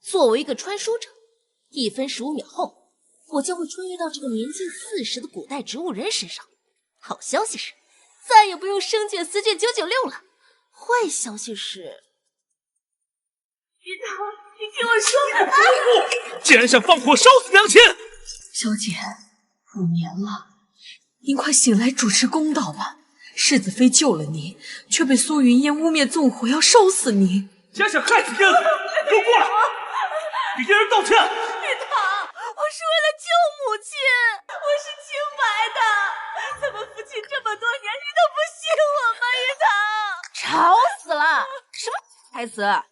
作为一个传说者，1分15秒后，我将会穿越到这个年近40的古代植物人身上。好消息是，再也不用生卷、死卷996了。坏消息是，玉堂，你听我说，竟然想放火烧死娘亲！小姐，5年了，您快醒来主持公道吧！世子妃救了您，却被苏云烟污蔑纵火，要烧死您！竟然想害死燕儿，给我过来！给燕儿道歉！玉堂，我是为了救母亲，我是清白的。咱们夫妻这么多年，你都不信我吗？玉堂，吵死了！什么台词？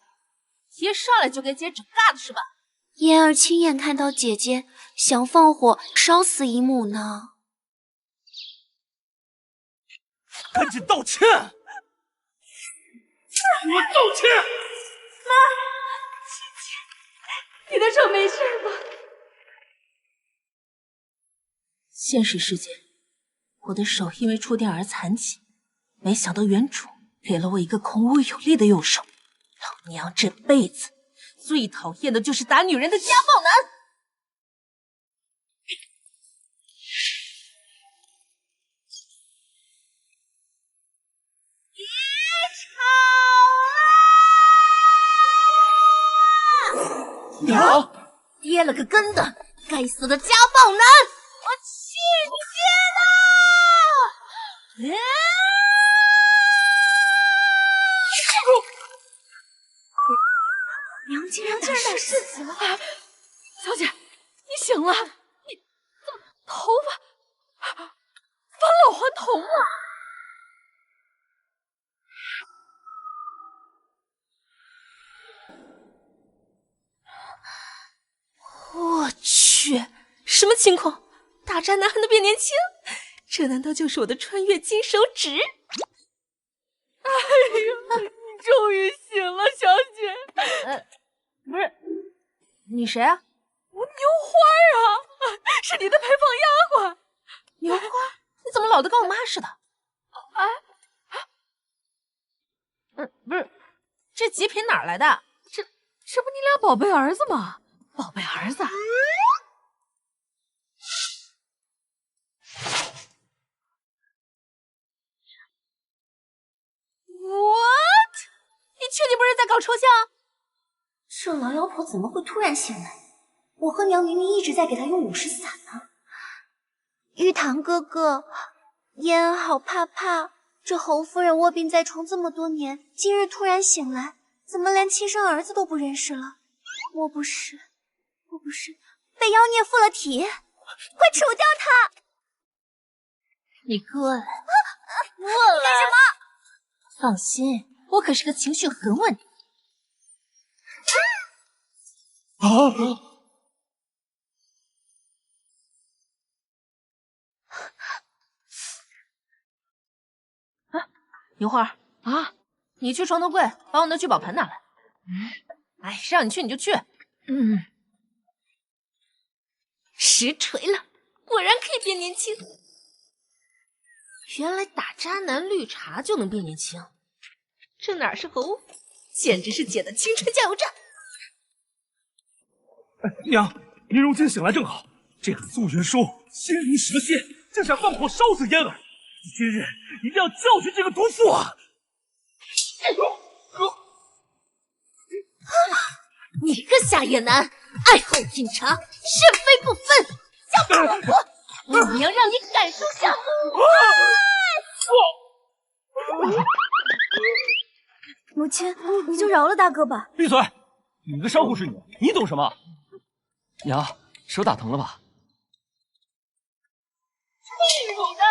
一上来就给姐整尬的是吧？嫣儿亲眼看到姐姐想放火烧死姨母呢。赶紧道歉！给我道歉！妈，姐姐，你的手没事吧？现实世界，我的手因为触电而残疾，没想到原主给了我一个孔武有力的右手。老娘这辈子最讨厌的就是打女人的家暴男。娘，跌了个跟的，该死的家暴男！我去你爹的！娘竟然打世子了！小姐，你醒了！你怎么头发返老还童了？我去，什么情况？大渣男还能变年轻？这难道就是我的穿越金手指？哎呀，你终于醒了，小姐。不是，你谁啊？我牛花啊，是你的陪房丫鬟。牛花，你怎么老得跟我妈似的？不是，这极品哪儿来的？这不你俩宝贝儿子吗？宝贝儿子。What？ 你确定不是在搞抽象？这狼妖婆怎么会突然醒来？我和娘明明一直在给她用50伞呢。玉堂哥哥，嫣儿好怕怕。这侯夫人卧病在床这么多年，今日突然醒来，怎么连亲生儿子都不认识了？我不是被妖孽附了体，快除掉他！你过来，过来！干什么？放心，我可是个情绪很稳定。牛花啊，你去床头柜把我那聚宝盆拿来。哎，让你去你就去。实锤了，果然可以变年轻。原来打渣男绿茶就能变年轻，这哪是侯，简直是姐的青春加油站。娘，您如今醒来正好。这个苏元书心如蛇蝎，竟想放火烧死嫣儿。今日一定要教训这个毒妇啊！你个下野男，爱好品茶，是非不分，想把我活，我娘让你感受下。母亲，你就饶了大哥吧。闭嘴！你个商户是你懂什么？娘，手打疼了吧？去你的！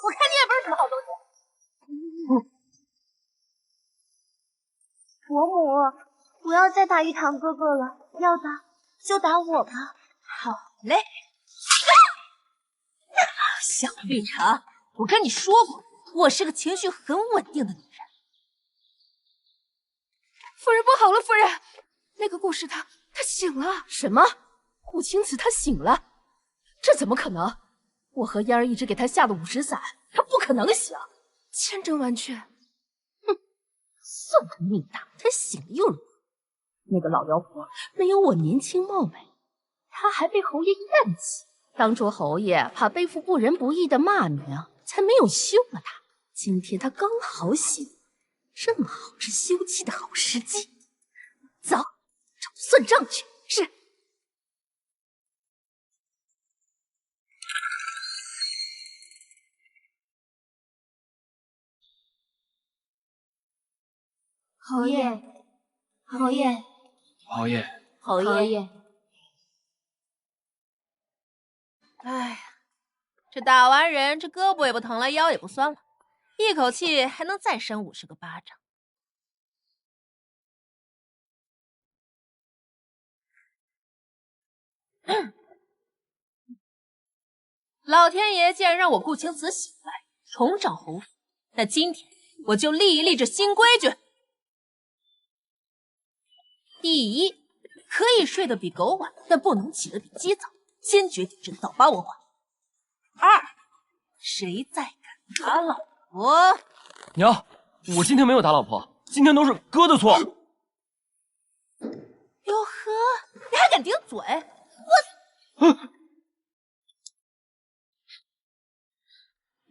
我看你也不是什么好东西。伯母，不要再打玉堂哥哥了，要打就打我吧。好嘞。小绿茶，我跟你说过，我是个情绪很稳定的女人。夫人不好了，夫人，那个顾氏他醒了。什么？顾青瓷他醒了？这怎么可能？我和嫣儿一直给他下了50伞，他不可能醒。千真万确。哼，算他命大，他醒了又如何？那个老妖婆没有我年轻貌美，她还被侯爷厌弃。当初侯爷怕背负不仁不义的骂名，才没有休了她。今天她刚好醒，正好是休妻的好时机。走，找算账去。是。侯爷，侯爷，侯爷，侯爷。哎呀，这打完人，这胳膊也不疼了，腰也不酸了，一口气还能再扇50个巴掌。老天爷既然让我顾青子醒来，重掌侯府，那今天我就立一立这新规矩。第一，可以睡得比狗晚，但不能起得比鸡早，坚决抵制早八文化。二，谁再敢打老婆？娘，我今天没有打老婆，今天都是哥的错。哟呵，你还敢顶嘴？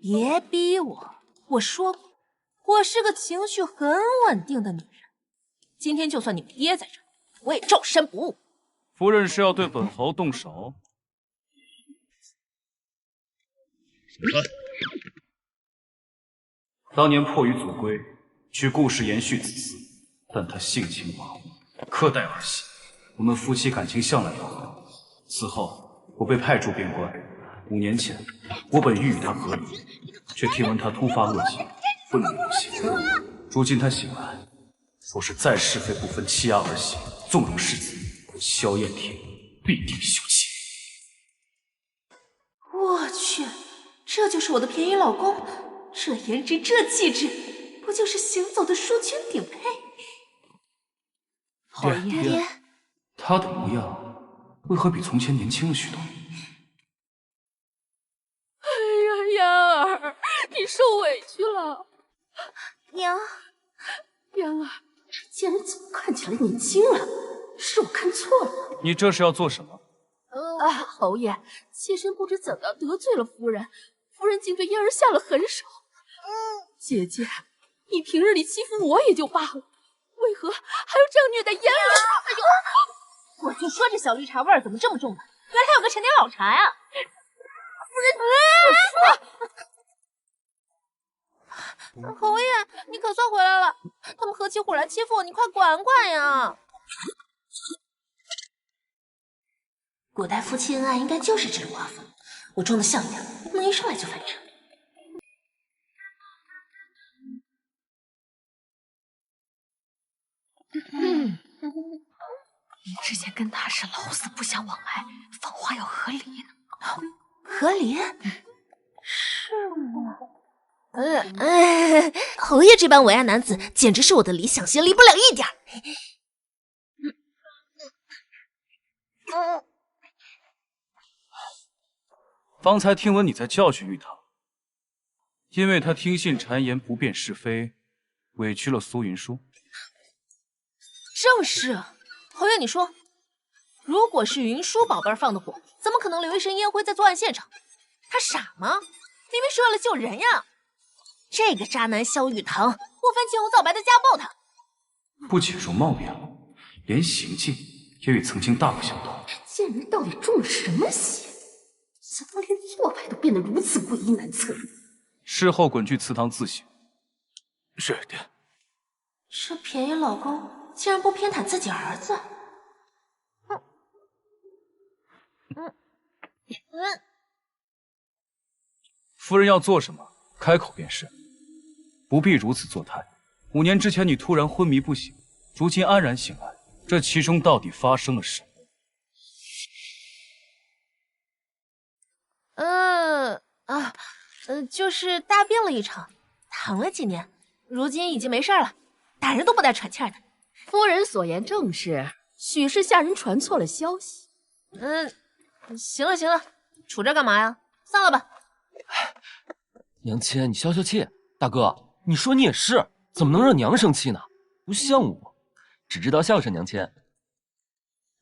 别逼我！我说过，我是个情绪很稳定的女人。今天就算你们爹在这，我也照删不误。夫人是要对本侯动手？当年迫于祖规，许顾氏延续子嗣，但他性情跋扈，苛待儿媳，我们夫妻感情向来不和。此后，我被派驻边关。5年前，我本欲与他和离，却听闻他突发恶疾，不能入席。如今他醒来，若是再是非不分欺压儿媳，纵容世子，萧燕婷必定休妻。我去，这就是我的便宜老公，这颜值，这气质，不就是行走的淑君顶配？侯爷，爹，他的模样为何比从前年轻了许多？嫣儿，你受委屈了。娘，嫣儿，这贱人怎么看起来年轻了？是我看错了。你这是要做什么？侯爷，妾身不知怎的得罪了夫人，夫人竟对嫣儿下了狠手。姐姐，你平日里欺负我也就罢了，为何还要这样虐待嫣儿？哎呦，我就说这小绿茶味儿怎么这么重呢？原来有个陈年老茶呀！侯爷，你可算回来了！他们合起伙来欺负我，你快管管呀！古代夫妻恩爱应该就是这种画风，我装的像一点，不能一上来就翻车。你之前跟他是老死不相往来，放话要合理呢。合理？是吗？侯爷这般伟岸男子，简直是我的理想型，离不了一点。方才听闻你在教训玉堂，因为他听信谗言，不辨是非，委屈了苏云舒。正是，侯爷，你说，如果是云舒宝贝儿放的火，怎么可能留一身烟灰在作案现场？他傻吗？明明是为了救人呀！这个渣男萧玉堂，不分青红皂白的家暴他，不仅容貌变了，连行径也与曾经大不相同。这贱人到底中了什么邪？怎么连做派都变得如此诡异难测？事后滚去祠堂自省。是的。这便宜老公竟然不偏袒自己儿子。夫人要做什么，开口便是，不必如此作态。5年之前你突然昏迷不醒，如今安然醒来，这其中到底发生了什么？就是大病了一场，躺了几年，如今已经没事了，打人都不带喘气的。夫人所言正是，许是下人传错了消息。行了行了，杵这干嘛呀？散了吧。娘亲，你消消气。大哥，你说你也是，怎么能让娘生气呢？不像我，只知道孝顺娘亲。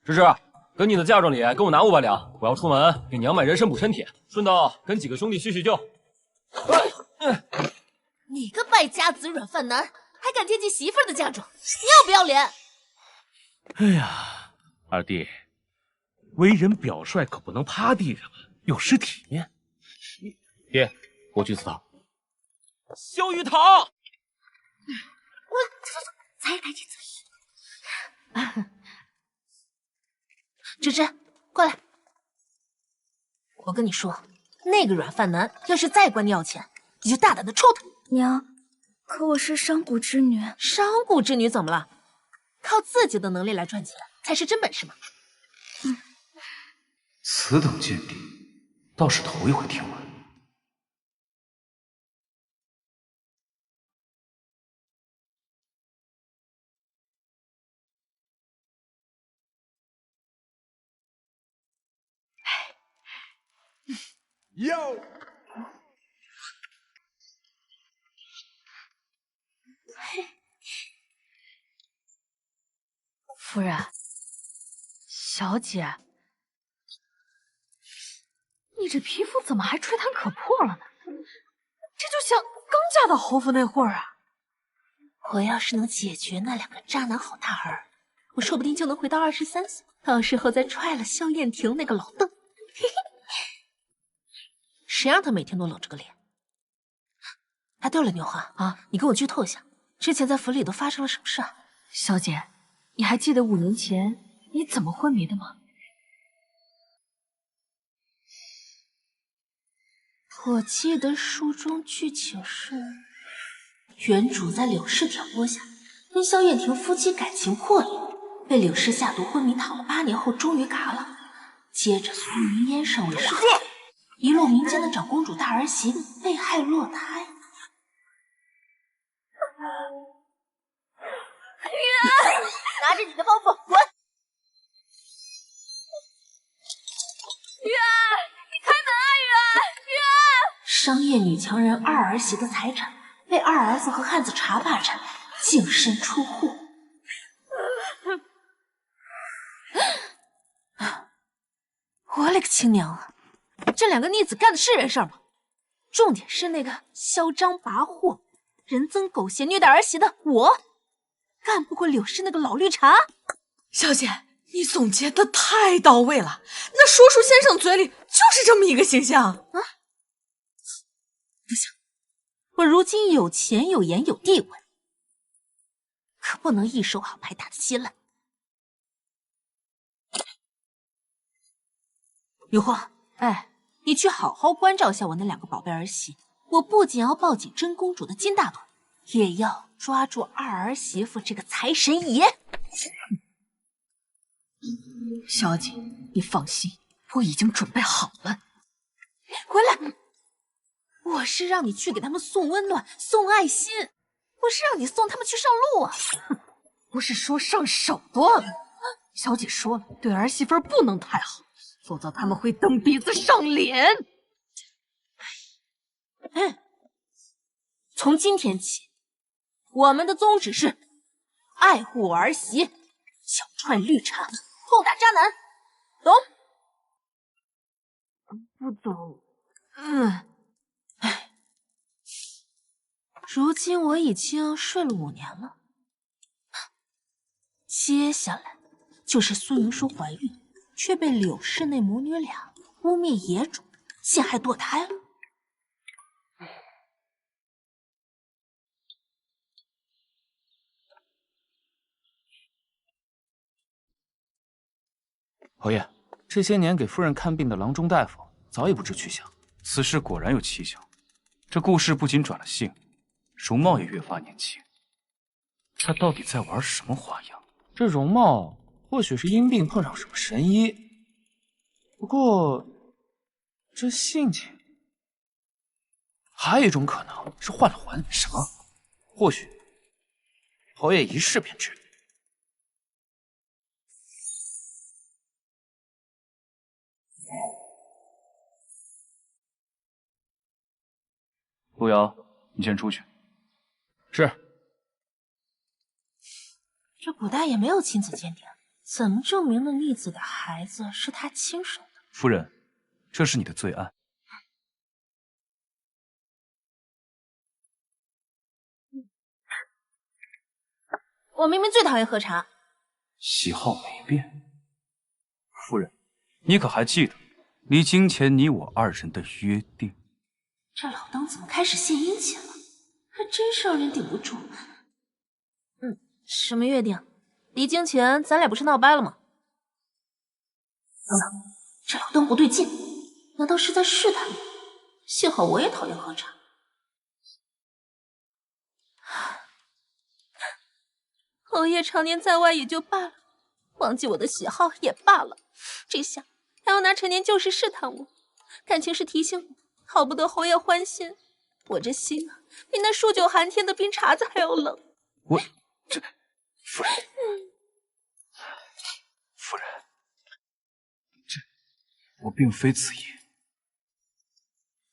芝芝，跟你的嫁妆里给我拿500两，我要出门给娘买人参补身体，顺道跟几个兄弟叙叙旧。你个败家子软饭男，还敢惦记媳妇儿的嫁妆，你要不要脸？哎呀，二弟，为人表率可不能趴地上啊，有失体面。爹，我去祠堂。萧玉堂，才来这次。芝芝，过来。我跟你说，那个软饭男要是再管你要钱，你就大胆的抽他。娘，可我是商贾之女。商贾之女怎么了？靠自己的能力来赚钱才是真本事嘛。此等见地，倒是头一回听闻。哟，夫人，小姐，你这皮肤怎么还吹弹可破了呢？这就像刚嫁到侯府那会儿啊！我要是能解决那2个渣男好大儿，我说不定就能回到23岁，到时候再踹了萧燕婷那个老邓。谁让他每天都冷着个脸？哎，对了，牛花啊，你跟我剧透一下，之前在府里都发生了什么事啊？小姐，你还记得5年前你怎么昏迷的吗？我记得书中剧情是，原主在柳氏挑拨下，跟萧燕婷夫妻感情破裂，被柳氏下毒昏迷躺了8年后，终于嘎了。接着苏云烟上位杀，一路民间的长公主大儿媳被害落胎。拿着你的包袱滚！月儿，你开门啊！月儿，月儿！商业女强人2儿媳的财产被2儿子和汉子查霸占，净身出户。我勒个亲娘啊！这2个逆子干的是人事吗？重点是那个嚣张跋扈、人憎狗嫌、虐待儿媳的我，干不过柳氏那个老绿茶。小姐，你总结的太到位了，那说书先生嘴里就是这么一个形象啊！不行，我如今有钱有颜有地位，可不能一手好牌打得稀烂。有话，哎，你去好好关照一下我那2个宝贝儿媳。我不仅要抱紧真公主的金大腿，也要抓住2儿媳妇这个财神爷。小姐，你放心，我已经准备好了。回来！我是让你去给他们送温暖、送爱心，我是让你送他们去上路啊！不是说上手段吗？小姐说了，对儿媳妇不能太好，否则他们会蹬鼻子上脸。从今天起，我们的宗旨是爱护我儿媳，小踹绿茶，痛打渣男，懂？不懂。如今我已经睡了5年了，接下来就是苏云舒怀孕，却被柳氏那母女俩污蔑野种，陷害堕胎了。侯爷，这些年给夫人看病的郎中大夫早已不知去向，此事果然有蹊跷。这顾氏不仅转了性，容貌也越发年轻，他到底在玩什么花样？这容貌或许是因病碰上什么神医，不过这性情，还有一种可能是换了魂。什么？或许侯爷一试便知。陆瑶，你先出去。是。这古代也没有亲子鉴定，怎么证明了逆子的孩子是他亲生的？夫人，这是你的罪案。我明明最讨厌喝茶，喜好没变。夫人，你可还记得离京前你我2人的约定？这老登怎么开始献殷勤了？还真是让人顶不住。什么约定？离京前咱俩不是闹掰了吗？等等，这老登不对劲，难道是在试探我？幸好我也讨厌喝茶。侯爷常年在外也就罢了，忘记我的喜好也罢了，这下还要拿陈年旧事试探我，感情是提醒我，好不得侯爷欢心。我这心啊，比那数9寒天的冰碴子还要冷。夫人，夫人，我并非此意。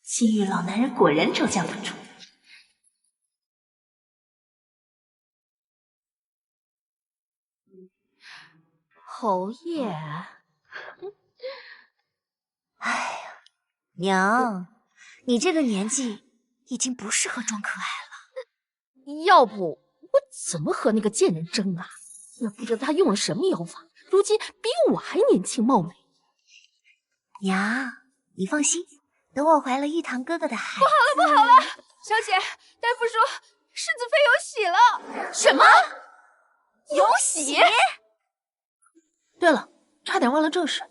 今日老男人果然招架不住。侯爷，哎呀，娘，你这个年纪已经不适合装可爱了。要不我怎么和那个贱人争啊？也不知道他用了什么妖法，如今比我还年轻貌美。娘，你放心，等我怀了玉堂哥哥的孩子……不好了，小姐，大夫说世子妃有喜了。什么？有喜？对了，差点忘了正事。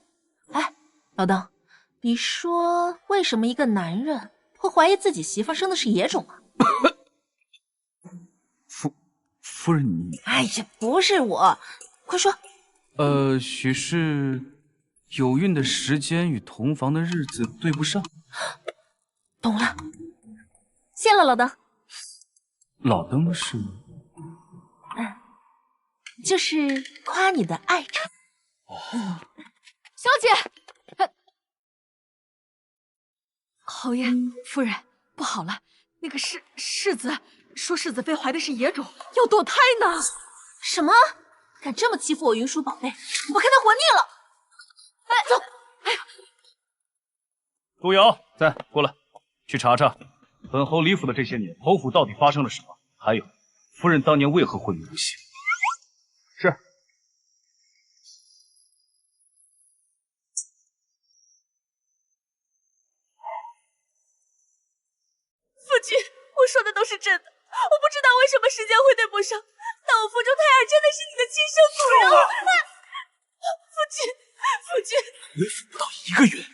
哎，老登，你说为什么一个男人会怀疑自己媳妇生的是野种啊？夫人你……哎呀，不是我，快说。许是有孕的时间与同房的日子对不上。懂了，谢了老登。老登是？就是夸你的爱称。小姐，侯爷夫人，不好了，那个世子说世子妃怀的是野种，要堕胎呢。什么？敢这么欺负我云舒宝贝，我看他活腻了。哎，走！哎呀，陆瑶在，过来，去查查本侯李府的这些年，侯府到底发生了什么？还有，夫人当年为何昏迷不醒？是。夫君，我说的都是真的，我不知道为什么时间会对不上，但我腹中胎儿真的是你的亲生骨肉。夫君，夫君，为数不到1个月，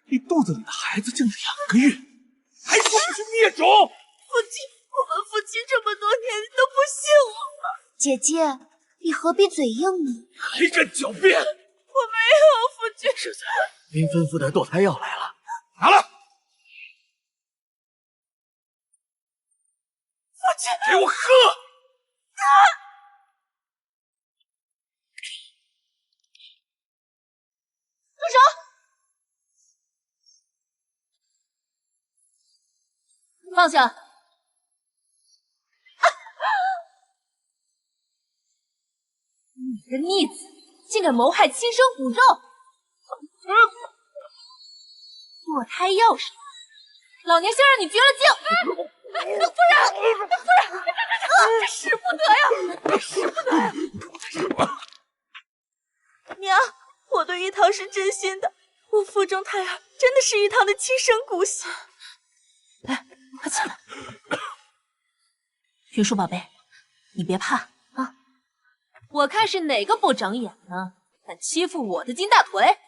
你肚子里的孩子竟2个月，还说不是孽种！夫君，我们夫妻这么多年，你都不信我吗？姐姐，你何必嘴硬呢？还敢狡辩！我没有，夫君。世子，您吩咐的堕胎药来了，拿来。夫君，给我喝！住手！放下！你个逆子，竟敢谋害亲生骨肉！堕胎药是老娘先让你绝了经！夫人，这使不得呀，这使不得呀！娘，我对玉堂是真心的，我腹中胎儿真的是玉堂的亲生骨血。来，快起来！云舒宝贝，你别怕啊！我看是哪个不长眼呢，敢欺负我的金大腿！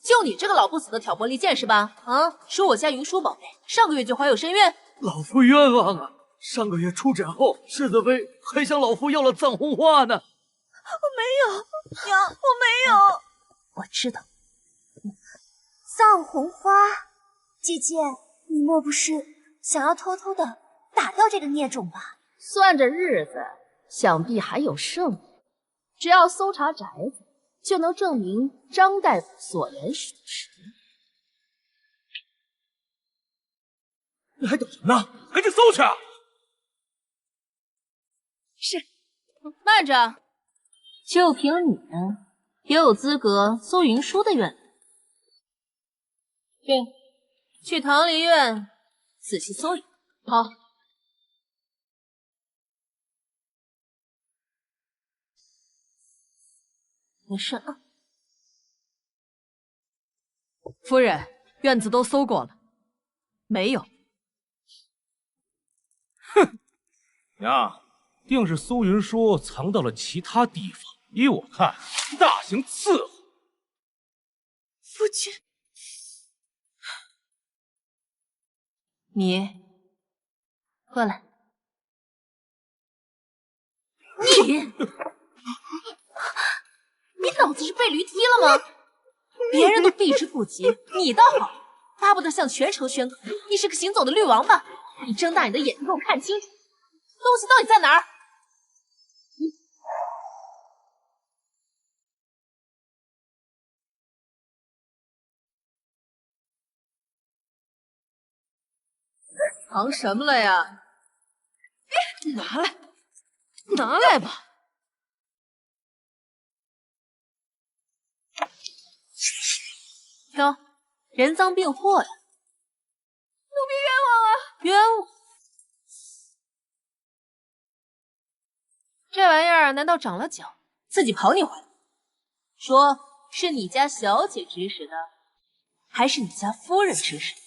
就你这个老不死的挑拨离间是吧？啊，说我家云舒宝贝上个月就怀有身孕，老夫冤枉啊！上个月出诊后，世子妃还向老夫要了藏红花呢。我没有，娘，我没有。我知道。藏红花，姐姐，你莫不是想要偷偷的打掉这个孽种吧？算着日子，想必还有剩。只要搜查宅子，就能证明张大夫所言属实。你还等什么呢？赶紧搜去！是，慢着，就凭你也有资格搜云舒的院子。去唐离院仔细搜一搜。好。没事啊。夫人，院子都搜过了，没有。哼，娘，定是苏云舒藏到了其他地方。依我看，大刑伺候。夫君，你过来。你脑子是被驴踢了吗？别人都避之不及，你倒好，巴不得向全城宣告你是个行走的绿王八。你睁大你的眼睛给我看清楚，东西到底在哪儿？藏什么了呀？拿来，拿来吧。哟，人赃并获呀！奴婢冤枉啊！冤枉？这玩意儿难道长了脚，自己跑你回来？说是你家小姐指使的，还是你家夫人指使的？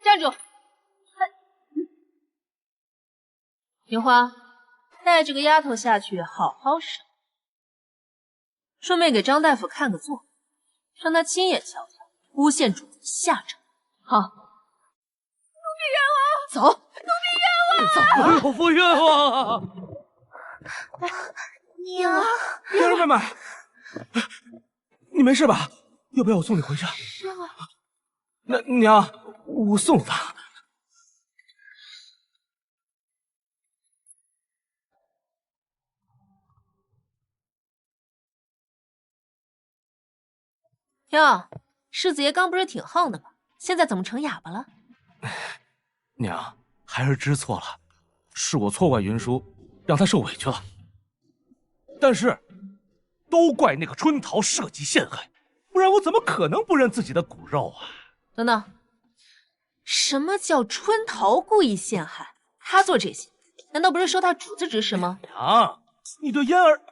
站住！云花，带这个丫头下去好好审，顺便给张大夫看个座，让他亲眼瞧瞧诬陷主子的下场。好。奴婢冤枉！走！奴婢冤枉！哎呦，夫冤枉啊！娘，嫣儿妹妹，你没事吧？要不要我送你回去？是啊。那娘，我送她。哟，世子爷刚不是挺横的吗？现在怎么成哑巴了？娘，孩儿知错了，是我错怪云舒，让她受委屈了。但是，都怪那个春桃设计陷害，不然我怎么可能不认自己的骨肉啊？等等，什么叫春桃故意陷害？她做这些，难道不是受她主子指使吗？娘，你对嫣儿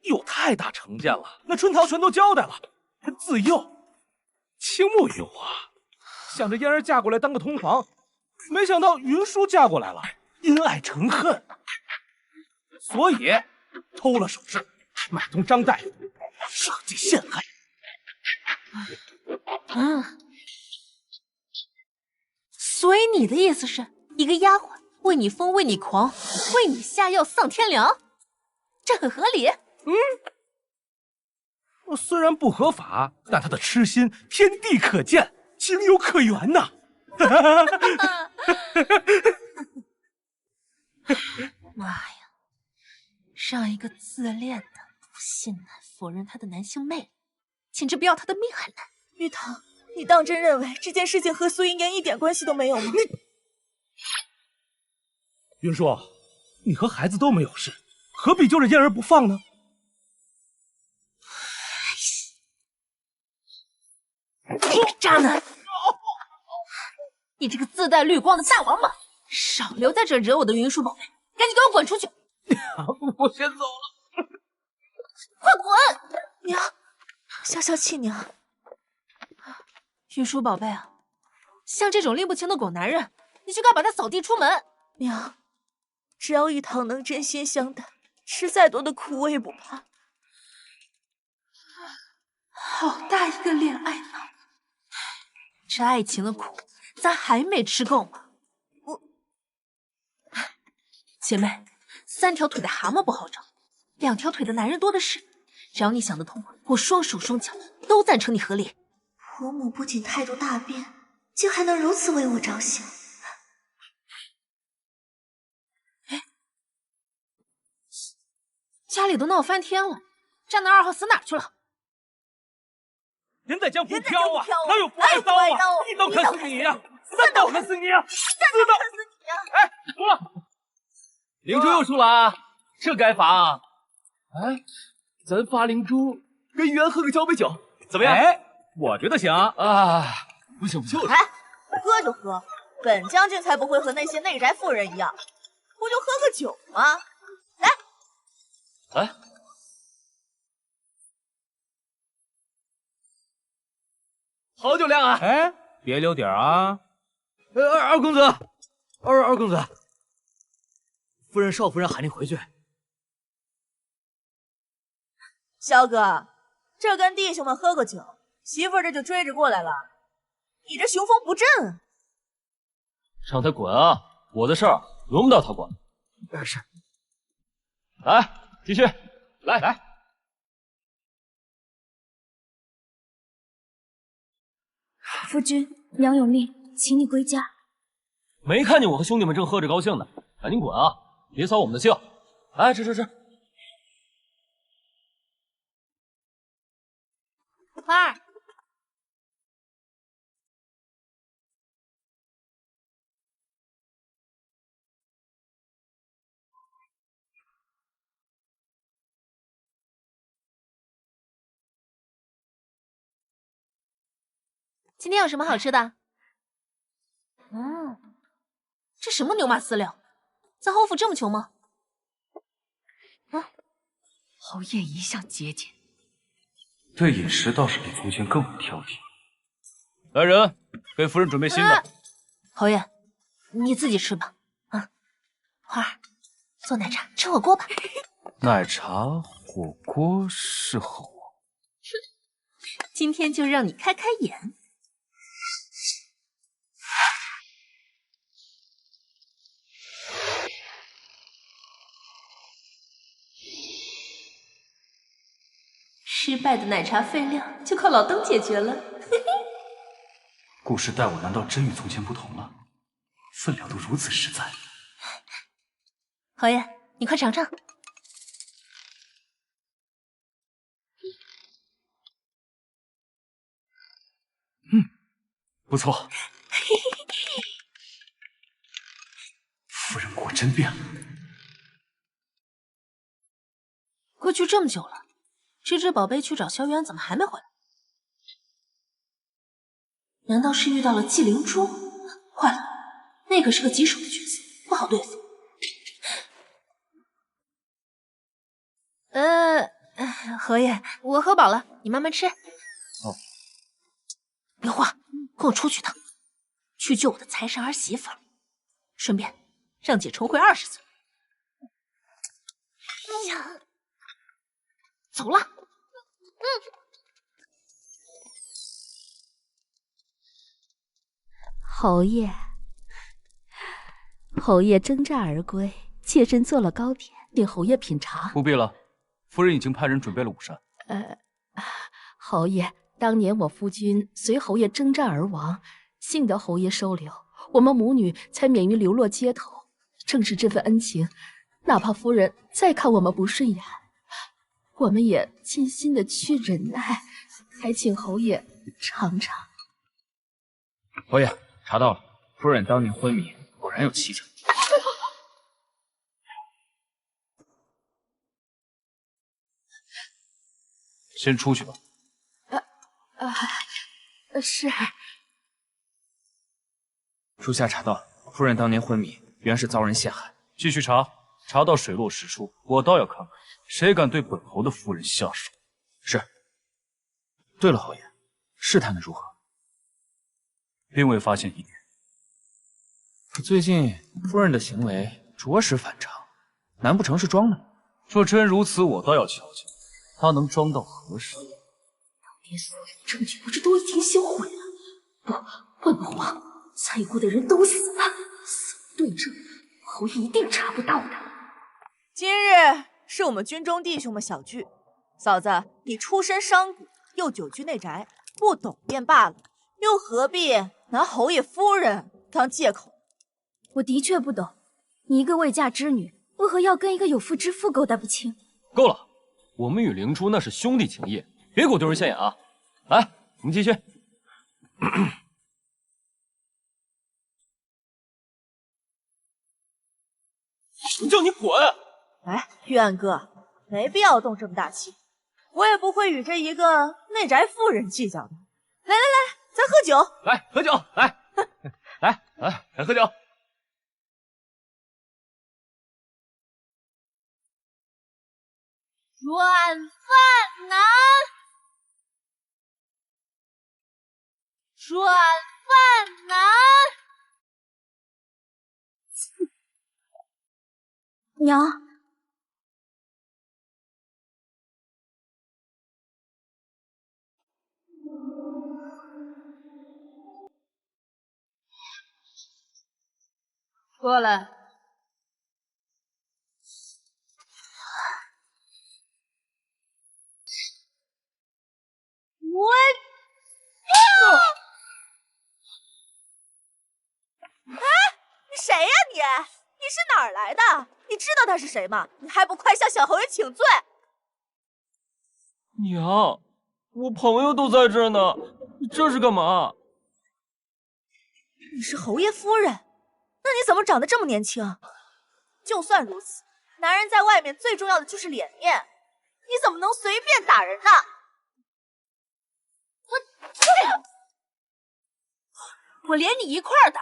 有太大成见了。那春桃全都交代了，她自幼倾慕于我，想着嫣儿嫁过来当个同房，没想到云舒嫁过来了，因爱成恨，所以偷了首饰，买通张大夫，设计陷害。所以你的意思是，一个丫鬟为你疯，为你狂，为你下药丧天良，这很合理。虽然不合法，但他的痴心天地可见，情有可原呐。妈呀，让一个自恋的不信男否认他的男性魅力，简直不要他的命还难。玉堂，你当真认为这件事情和苏银言一点关系都没有吗？云舒，你和孩子都没有事，何必揪着嫣儿不放呢？你个渣男！你这个自带绿光的大王八，少留在这惹我的云舒宝贝，赶紧给我滚出去！我先走了。快滚！娘，消消气，娘。云舒宝贝啊，像这种拎不清的狗男人，你就该把他扫地出门。娘，只要玉堂能真心相待，吃再多的苦我也不怕。好大一个恋爱脑！这爱情的苦，咱还没吃够吗？姐妹，三条腿的蛤蟆不好找，两条腿的男人多的是。只要你想得通，我双手双脚都赞成你和离。婆母不仅态度大变，竟还能如此为我着想。哎，家里都闹翻天了，战男2号死哪去了？人在江湖飘啊，哪有不挨刀啊？一刀砍死你呀，3刀砍死你呀，4刀砍死你呀！哎，够了！灵珠又出来，这该罚啊！哎，咱发灵珠跟袁喝个交杯酒，怎么样？哎，我觉得行啊！不行不行，哎，喝就喝，本将军才不会和那些内宅妇人一样，不就喝个酒吗？来，好酒量啊！哎，别留底儿啊！二公子，二公子，夫人、少夫人喊你回去。萧哥，这跟弟兄们喝个酒，媳妇儿这就追着过来了，你这雄风不振啊！让他滚啊！我的事儿轮不到他管。是。来，继续，来。夫君，娘有令，请你归家。没看见我和兄弟们正喝着高兴呢，赶紧滚啊！别扫我们的兴。来，吃。花儿，今天有什么好吃的？这什么牛马饲料？在侯府这么穷吗？侯爷一向节俭，对饮食倒是比从前更不挑剔。来人，给夫人准备新的。侯爷，你自己吃吧。花儿，做奶茶，吃火锅吧。奶茶、火锅适合我。今天就让你开开眼。失败的奶茶废料就靠老登解决了。故事待我难道真与从前不同了？分量都如此实在。侯爷，你快尝尝。不错。夫人果真变了。过去这么久了，这只宝贝去找萧渊怎么还没回来？难道是遇到了纪灵珠？坏了，那可是个棘手的角色，不好对付。侯爷，我喝饱了，你慢慢吃。哦。别慌，跟我出去一趟，去救我的财神儿媳妇儿，顺便让姐重回20岁。哎呀，走了。侯爷，侯爷征战而归，妾身做了糕点，令侯爷品尝。不必了，夫人已经派人准备了午膳。侯爷，当年我夫君随侯爷征战而亡，幸得侯爷收留，我们母女才免于流落街头。正是这份恩情，哪怕夫人再看我们不顺眼，我们也尽心的去忍耐。还请侯爷尝尝。侯爷，查到了，夫人当年昏迷，果然有蹊跷。先出去吧。是。属下查到，夫人当年昏迷，原是遭人陷害。继续查，查到水落石出，我倒要看看谁敢对本侯的夫人下手。是。对了，侯爷，试探的如何？并未发现一点。可最近夫人的行为着实反常，难不成是装的？若真如此，我倒要瞧瞧她能装到何时。连所有证据不是都已经销毁了？不能慌，猜疑过的人都死了，死无对证，侯爷一定查不到的。今日是我们军中弟兄们小聚，嫂子，你出身商贾，又久居内宅，不懂便罢了，又何必拿侯爷夫人当借口？我的确不懂，你一个未嫁之女，为何要跟一个有妇之夫勾搭不清？够了，我们与灵珠那是兄弟情谊，别给我丢人现眼啊！来，我们继续。我叫你滚！哎，玉安哥，没必要动这么大气，我也不会与这一个内宅妇人计较的。来来来，咱喝酒，来喝酒，来来喝酒。软饭男，软饭男。娘，过来。我，哎，你谁呀你？你是哪儿来的？你知道他是谁吗？你还不快向小侯爷请罪！娘，我朋友都在这儿呢，你这是干嘛？你是侯爷夫人，那你怎么长得这么年轻？就算如此，男人在外面最重要的就是脸面，你怎么能随便打人呢？我连你一块儿打！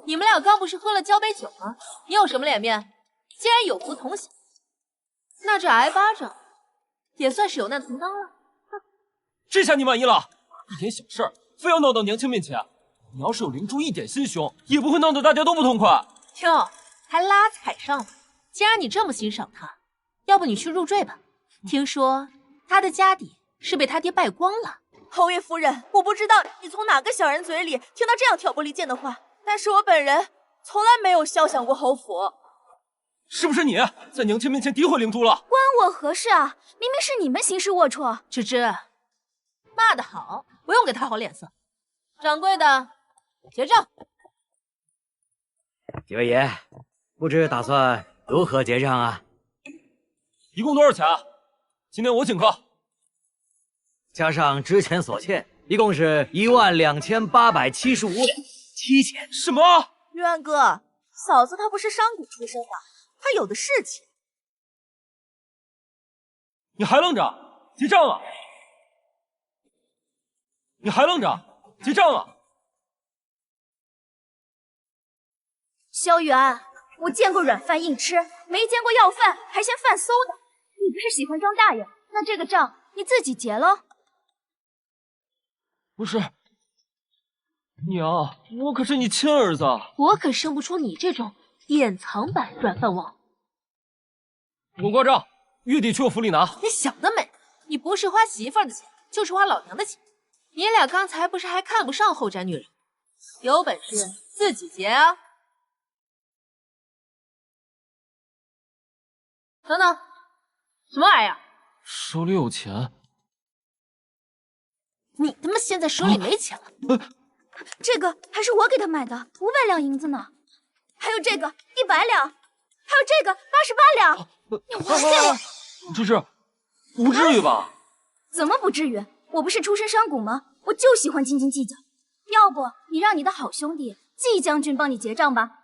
你们俩刚不是喝了交杯酒吗？你有什么脸面？既然有福同享，那这挨巴掌也算是有难同当了。这下你满意了？一点小事儿非要闹到娘亲面前，你要是有灵珠一点心胸，也不会闹得大家都不痛快。哟，还拉踩上了！既然你这么欣赏他，要不你去入赘吧？听说他的家底是被他爹败光了。侯爷夫人，我不知道你从哪个小人嘴里听到这样挑拨离间的话，但是我本人从来没有肖想过侯府。是不是你在娘亲面前诋毁灵珠了？关我何事啊？明明是你们行事龌龊。芝芝，骂得好，不用给他好脸色。掌柜的，结账。几位爷，不知打算如何结账啊？一共多少钱啊？今天我请客。加上之前所欠，一共是12875两7钱。什么？玉安哥，嫂子她不是商贾出身的，她有的是钱。你还愣着？结账啊！你还愣着？结账啊！萧元，我见过软饭硬吃，没见过要饭还嫌饭馊的。你不是喜欢张大爷，那这个账你自己结了。不是，娘，我可是你亲儿子，我可生不出你这种典藏版软饭王。给我挂账，月底去我府里拿。你想得美！你不是花媳妇儿的钱，就是花老娘的钱。你俩刚才不是还看不上后宅女人？有本事自己结啊！等等，什么玩意儿？手里有钱。你他妈现在手里没钱了？这个还是我给他买的，500两银子呢。还有这个100两，还有这个88两。你还给我！芝芝，不至于吧？怎么不至于？我不是出身商贾吗？我就喜欢斤斤计较。要不你让你的好兄弟季将军帮你结账吧。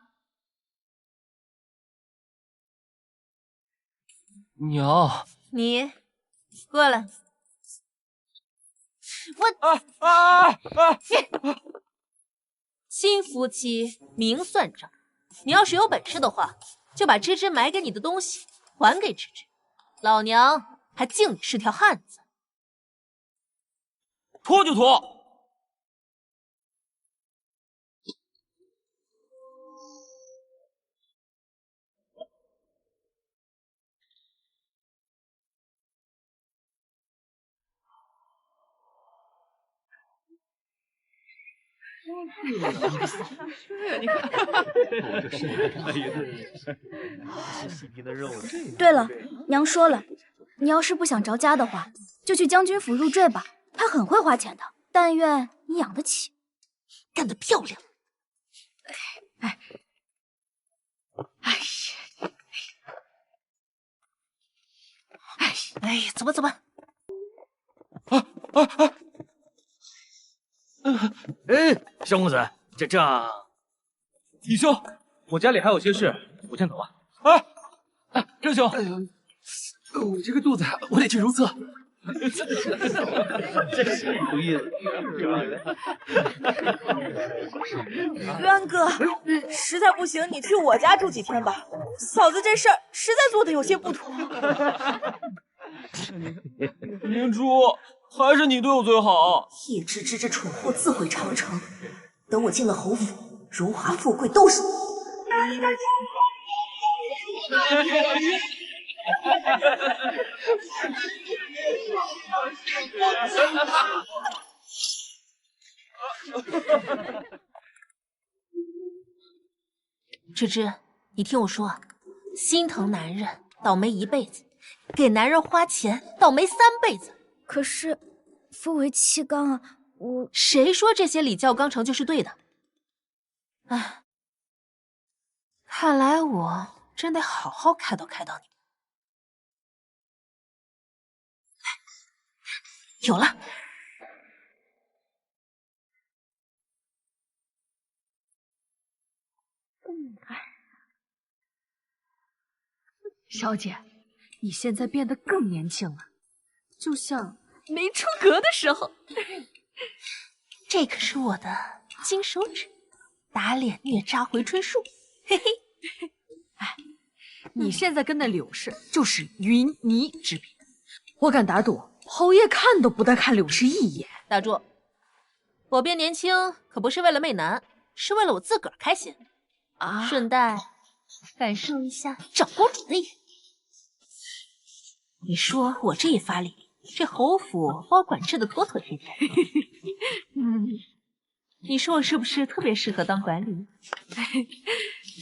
娘，你过来。新夫妻明算账，你要是有本事的话，就把芝芝买给你的东西还给芝芝，老娘还敬你是条汉子。拖就拖。对了，娘说了，你要是不想着家的话，就去将军府入赘吧，他很会花钱的，但愿你养得起。干得漂亮！哎呀，走吧走吧。萧公子，这账，弟兄，我家里还有些事，我先走了。给师兄，我这个肚子，我得去如厕。真是有意思。渊哥，实在不行你去我家住几天吧，嫂子这事儿实在做的有些不妥。明珠，还是你对我最好。叶芝芝这蠢货自毁长城，等我进了侯府，荣华富贵都是你。芝芝，你听我说，心疼男人倒霉一辈子，给男人花钱倒霉3辈子。可是，夫为妻纲啊，谁说这些礼教纲常就是对的？唉，看来我真得好好开导开导你。有了。小姐，你现在变得更年轻了，就像没出阁的时候。这可是我的金手指，打脸虐渣回春术，嘿嘿。哎，你现在跟那柳氏就是云泥之别，我敢打赌，侯爷看都不带看柳氏一眼。打住！我变年轻可不是为了媚男，是为了我自个儿开心啊！顺带感受一下长公主的眼。你说我这一发力，这侯府把我管制的妥妥帖帖。你说我是不是特别适合当管理？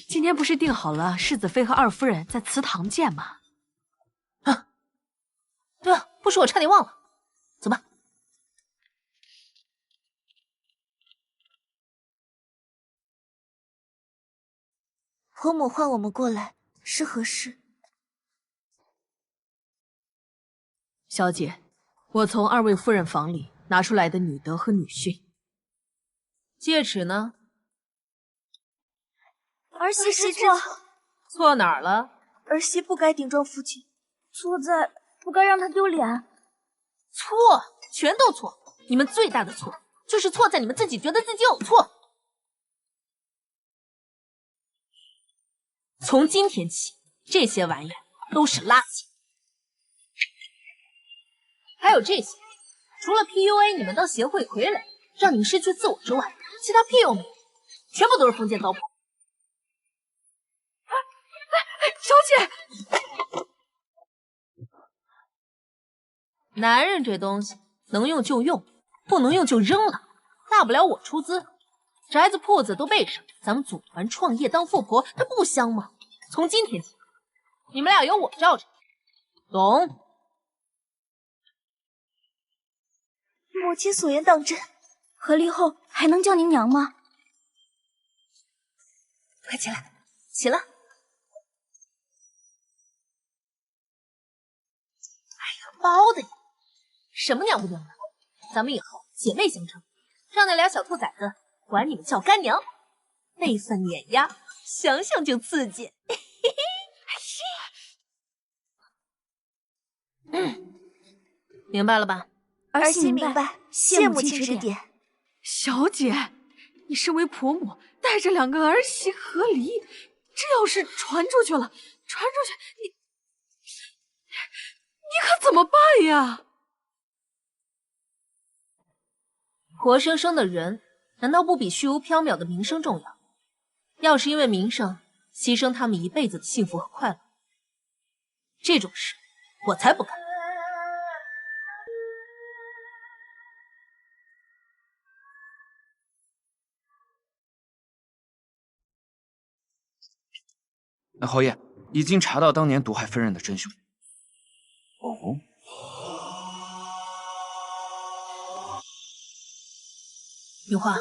今天不是定好了世子妃和二夫人在祠堂见吗？啊，对啊，不说我差点忘了。走吧。婆母唤我们过来是何事？小姐，我从2位夫人房里拿出来的女德和女训。戒尺呢？儿媳失错，错哪儿了？儿媳不该顶撞父亲，错在不该让他丢脸。错，全都错。你们最大的错就是错在你们自己觉得自己有错。从今天起，这些玩意儿都是垃圾。还有这些，除了 PUA 你们当贤惠傀儡，让你们失去自我之外，其他屁用没有，全部都是封建糟粕。小姐，男人这东西能用就用，不能用就扔了，大不了我出资，宅子铺子都备上，咱们组团创业当富婆，它不香吗？从今天起，你们俩有我罩着，懂？母亲所言当真，合离后还能叫您娘吗？快起来，起了。包的呀，什么娘不娘的？咱们以后姐妹相称，让那俩小兔崽子管你们叫干娘，那份碾压，想想就刺激。明白了吧？儿媳明白，谢母亲指点。小姐，你身为婆母，带着2个儿媳和离，这要是传出去了，你可怎么办呀？活生生的人，难道不比虚无缥缈的名声重要？要是因为名声牺牲他们一辈子的幸福和快乐，这种事我才不干。侯爷，已经查到当年毒害夫人的真凶。哦。云花啊，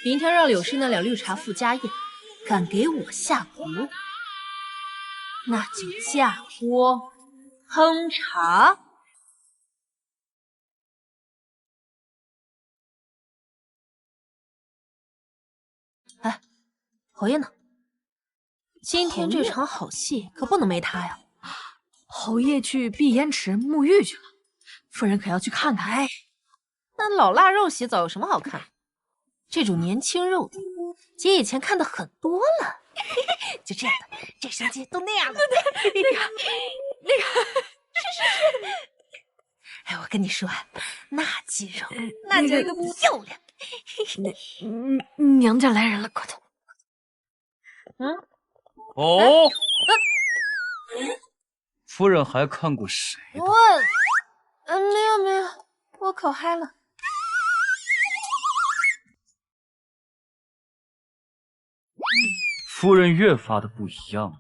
明天让柳氏那俩绿茶赴家宴，敢给我下毒，那就架锅烹茶。哎，侯爷呢？今天这场好戏可不能没他呀！侯爷去碧烟池沐浴去了，夫人可要去看看。哎，那老腊肉洗澡有什么好看？这种年轻肉的，姐以前看的很多了。就这样的，这身肌都那样了。那个，是。哎，我跟你说，那肌肉，那叫一个漂亮。娘家来人了，快走！哦，夫人还看过谁的？没有，我可嗨了。夫人越发的不一样了。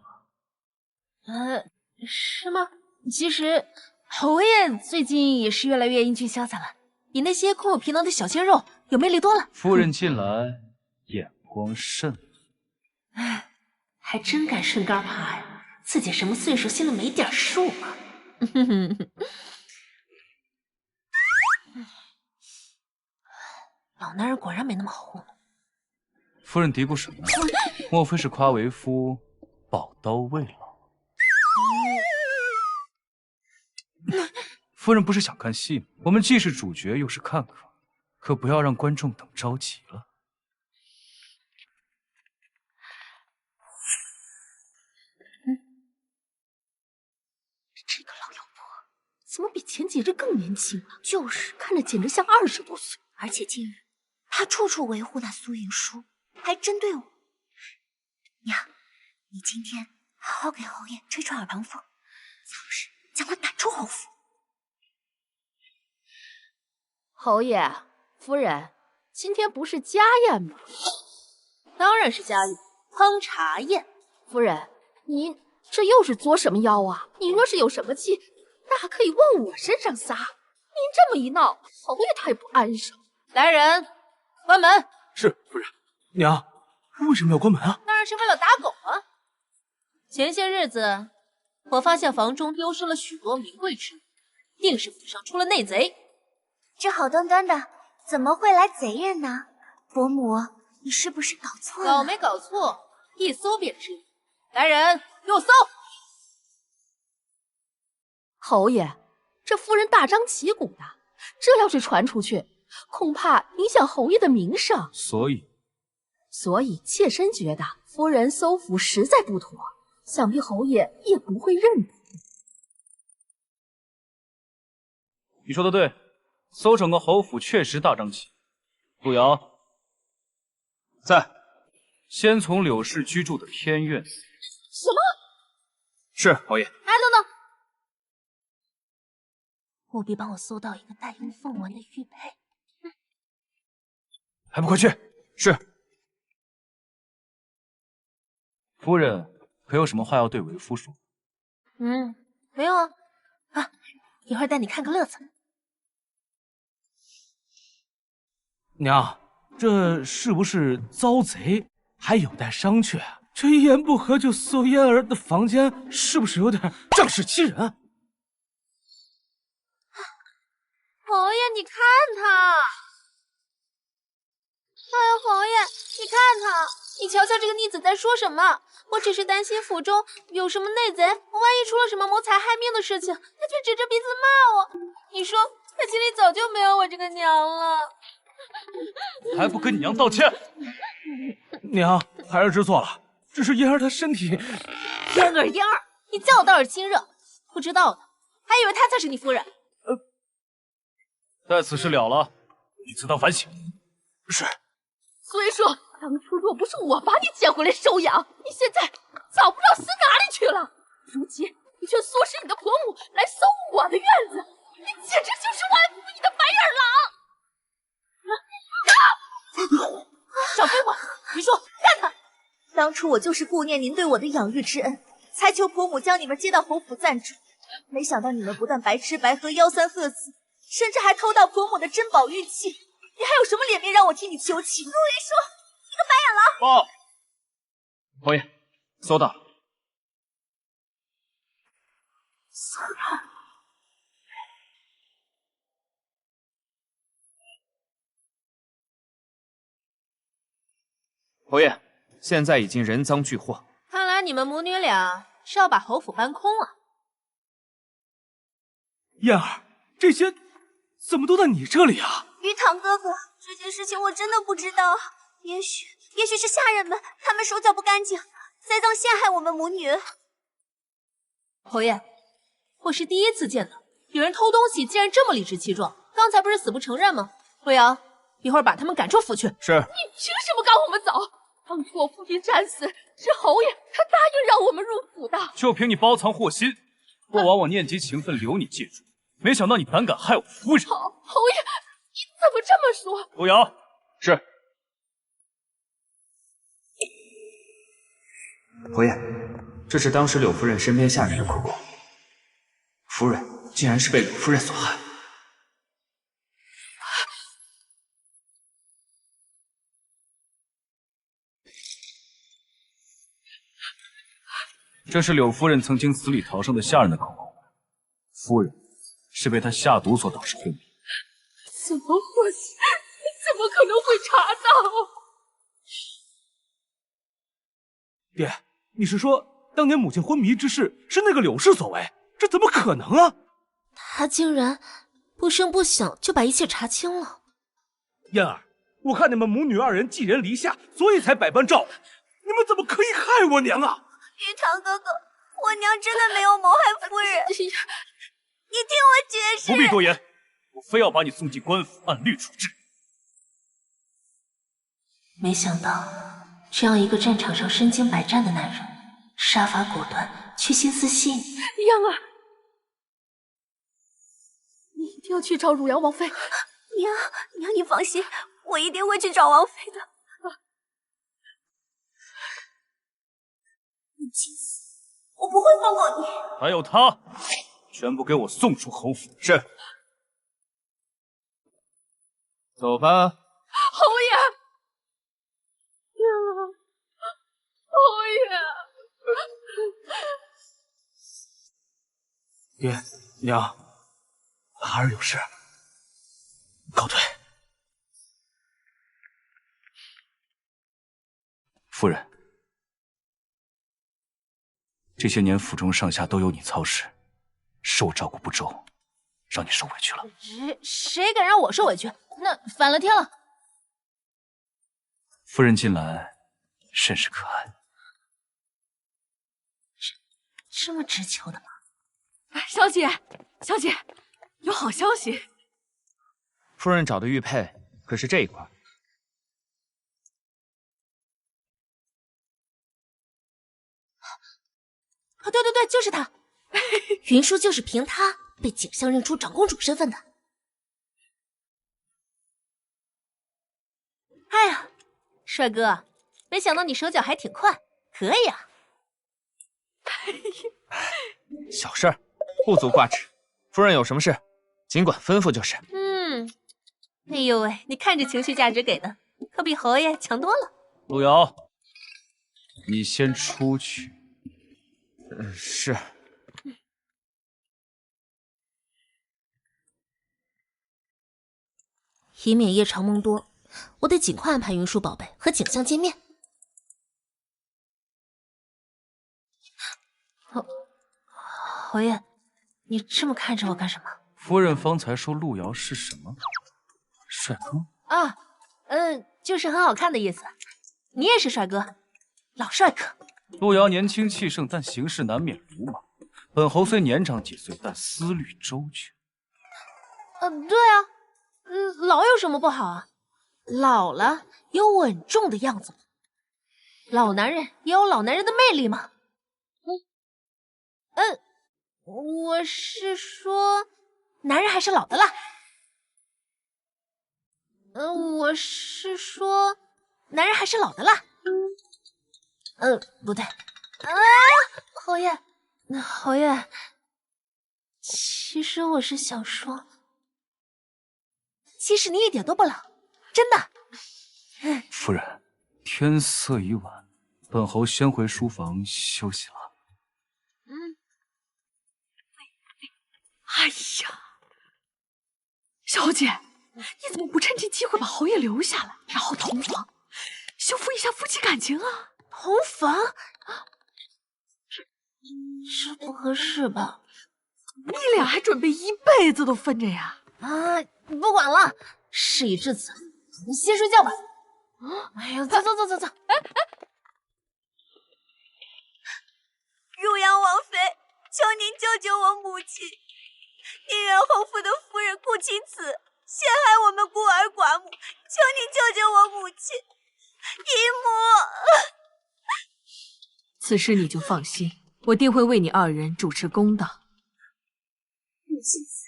是吗？其实侯爷最近也是越来越英俊潇洒了，比那些空有皮囊的小鲜肉有魅力多了。夫人近来眼光甚哎，还真敢顺杆爬呀！自己什么岁数，心里没点数吗？老男人果然没那么好糊弄。夫人嘀咕什么呢？莫非是夸为夫宝刀未老？夫人不是想看戏吗？我们既是主角又是看客，可不要让观众等着急了。这个老妖婆怎么比前几日更年轻了？就是看着简直像20多岁。而且近日她处处维护那苏云舒，还针对我。娘，你今天好好给侯爷吹吹耳旁风，早日将他赶出侯府。侯爷，夫人，今天不是家宴吗？当然是家宴，烹茶宴。夫人，您这又是作什么妖啊？你若是有什么气，大可以往我身上撒。您这么一闹，侯爷他也不安生。来人，关门。是夫人。娘，为什么要关门啊？当然是为了打狗啊！前些日子，我发现房中丢失了许多名贵之物，定是府上出了内贼。这好端端的，怎么会来贼人呢？伯母，你是不是搞错了？搞没搞错，一搜便知。来人，给我搜！侯爷，这夫人大张旗鼓的，这要是传出去，恐怕影响侯爷的名声。所以妾身觉得夫人搜府实在不妥，想必侯爷也不会认得。你说的对，搜整个侯府确实大张旗。陆瑶，在。先从柳氏居住的偏院。什么？是侯爷。哎，等等，务必帮我搜到一个带用凤纹的玉佩。还不快去！是。夫人可有什么话要对为夫说？没有啊。一会儿带你看个乐子。娘，这是不是遭贼？还有待商榷啊。这一言不合就搜嫣儿的房间，是不是有点仗势欺人？侯爷，你看他！哎呀，侯爷，你看他！你瞧瞧这个逆子在说什么？我只是担心府中有什么内贼，万一出了什么谋财害命的事情，他却指着鼻子骂我。你说他心里早就没有我这个娘了。还不跟你娘道歉？娘，孩儿知错了，只是嫣儿她身体……嫣儿，你叫我倒是亲热，不知道的还以为她才是你夫人。待此事了了，你自当反省。是。所以说，当初若不是我把你捡回来收养，你现在早不知道死哪里去了。如今你却唆使你的婆母来搜我的院子，你简直就是玩死你的白眼狼！少废话，你说干他！当初我就是顾念您对我的养育之恩，才求婆母将你们接到侯府暂住。没想到你们不但白吃白喝、吆三喝四，甚至还偷盗婆母的珍宝玉器。你还有什么脸面让我替你求情？陆云舒，你个白眼狼！报，侯爷，搜到。骚扰。侯爷，现在已经人赃俱获。看来你们母女俩是要把侯府搬空啊？燕儿，这些怎么都在你这里啊？玉堂哥哥，这件事情我真的不知道，也许是下人们，他们手脚不干净，栽赃陷害我们母女。侯爷，我是第一次见到有人偷东西竟然这么理直气壮，刚才不是死不承认吗？陆阳，一会儿把他们赶出府去。是。你凭什么赶我们走？当初我父亲战死，是侯爷他答应让我们入府的。就凭你包藏祸心，过往我念及情分留你借住，没想到你胆敢害我夫人。侯爷，你怎么这么说？陆瑶，是。侯爷，这是当时柳夫人身边下人的口供，夫人竟然是被柳夫人所害。这是柳夫人曾经死里逃生的下人的口供，夫人是被他下毒所导致昏迷。怎么会？怎么可能会查到？爹，你是说当年母亲昏迷之事是那个柳氏所为？这怎么可能啊？他竟然不声不响就把一切查清了。燕儿，我看你们母女二人寄人篱下，所以才百般照顾。你们怎么可以害我娘啊？玉堂哥哥，我娘真的没有谋害夫人，你听我解释。不必多言，我非要把你送进官府，按律处置。没想到，这样一个战场上身经百战的男人，杀伐果断，却心思细腻。央儿，你一定要去找汝阳王妃。娘，你放心，我一定会去找王妃的。你气死，我不会放过你。还有他，全部给我送出侯府。是。走吧。侯爷，侯爹爷，娘，孩儿有事，告退。夫人，这些年府中上下都由你操持，是我照顾不周，让你受委屈了。谁敢让我受委屈？那反了天了！夫人近来甚是可爱，这么直求的吗？小姐，有好消息。夫人找的玉佩可是这一块。对，就是他。云舒就是凭他被景香认出长公主身份的。哎呀，帅哥，没想到你手脚还挺快，可以啊。小事儿，不足挂齿。夫人有什么事，尽管吩咐就是。哎呦喂，你看这情绪价值给的，可比侯爷强多了。陆瑶，你先出去。是。以免夜长梦多，我得尽快安排云舒宝贝和景香见面。侯爷，你这么看着我干什么？夫人方才说陆瑶是什么？帅哥？啊，就是很好看的意思。你也是帅哥，老帅哥。陆瑶年轻气盛，但行事难免鲁莽。本侯虽年长几岁，但思虑周全。对啊，老有什么不好啊？老了有稳重的样子，老男人也有老男人的魅力嘛。我是说，男人还是老的辣。我是说，男人还是老的辣。不对。侯爷，其实我是想说，其实你一点都不老，真的。夫人，天色已晚，本侯先回书房休息了。哎呀，小姐，你怎么不趁这机会把侯爷留下来，然后同房，修复一下夫妻感情啊？同房？这不合适吧？你俩还准备一辈子都分着呀？啊，不管了，事已至此，我们先睡觉吧。哎呀，走。汝阳王妃，求您救救我母亲！宁远侯府的夫人顾青瓷陷害我们孤儿寡母，求您救救我母亲！姨母，此事你就放心，我定会为你二人主持公道。顾青瓷，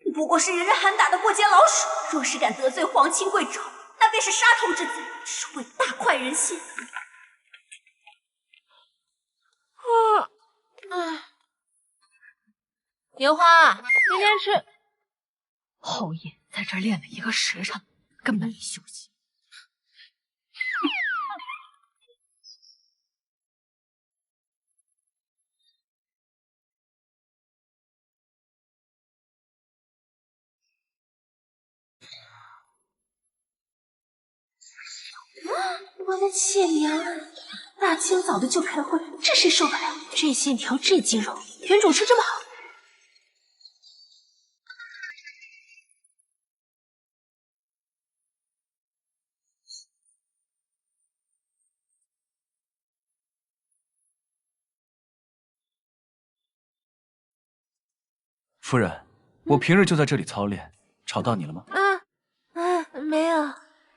你不过是人人喊打的过街老鼠，若是敢得罪皇亲贵胄，那便是杀头之罪，只会大快人心。莲花，今天吃。侯爷在这儿练了1个时辰，根本没休息。我的亲娘啊！大清早的就开会，这谁受得了？这线条，这肌肉，原主吃这么好。夫人，我平日就在这里操练，吵到你了吗？没有。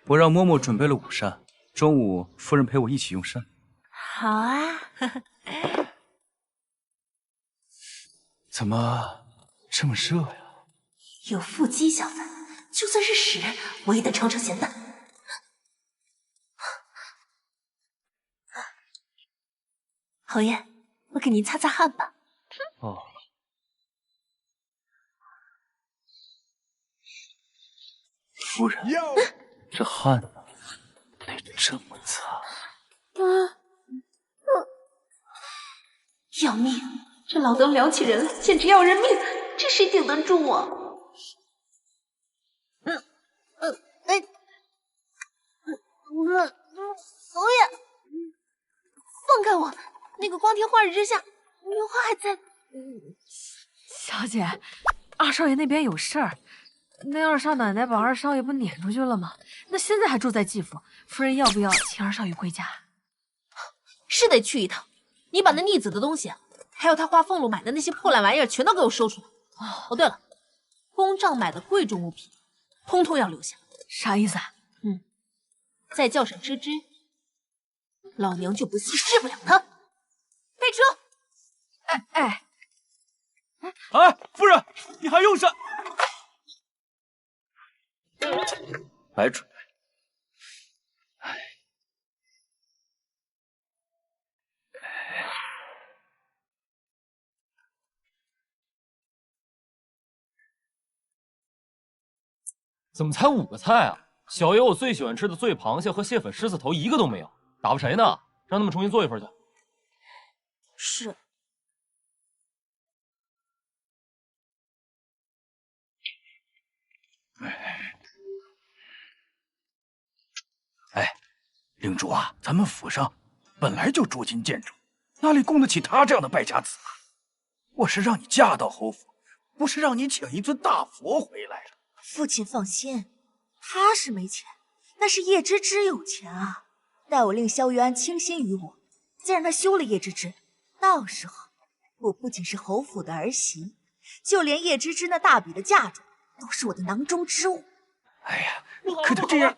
我让嬷嬷准备了午膳，中午夫人陪我一起用膳。好啊。怎么这么热呀？有腹肌小子，就算是屎，我也得尝尝咸的。侯爷，我给您擦擦汗吧。哦。夫人，这汗呢，得这么擦。要命！这老登撩起人来，简直要人命，这谁顶得住啊？侯爷，放开我！那个光天化日之下，莲花还在。小姐，二少爷那边有事儿。那二少奶奶把二少爷不撵出去了吗？那现在还住在继府，夫人要不要请二少爷回家？是得去一趟。你把那逆子的东西，还有他花俸禄买的那些破烂玩意儿，全都给我收出来。哦，对了，公账买的贵重物品，通通要留下。啥意思啊？再叫上芝芝，老娘就不信治不了他。备车！哎，夫人，你还用膳？白准备。怎么才5个菜啊？小爷我最喜欢吃的醉螃蟹和蟹粉狮子头一个都没有，打发谁呢？让他们重新做一份去。是。领主啊，咱们府上本来就捉襟见肘，哪里供得起他这样的败家子啊？我是让你嫁到侯府，不是让你请一尊大佛回来了。父亲放心，他是没钱，那是叶芝芝有钱啊。待我令萧玉安倾心于我，再让他休了叶芝芝，到时候我不仅是侯府的儿媳，就连叶芝芝那大笔的嫁妆都是我的囊中之物。哎呀，可他这样，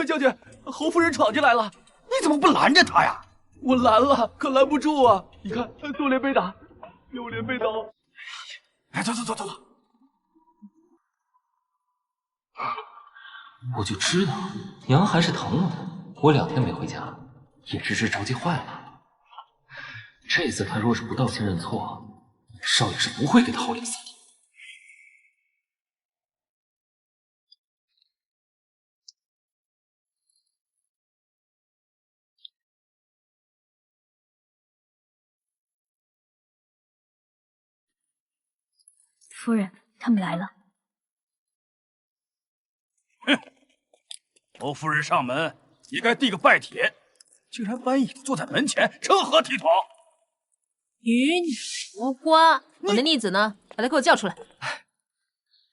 将军，侯夫人闯进来了，你怎么不拦着她呀？我拦了，可拦不住啊！你看，左脸被打，右脸被刀。哎，走。我就知道娘还是疼我的。我2天没回家，叶芝芝着急坏了。这次她若是不道歉认错，少爷是不会给她好脸色的。夫人，他们来了。侯夫人上门，也该递个拜帖，竟然搬椅子坐在门前，成何体统？与你无关。我的逆子呢？把他给我叫出来。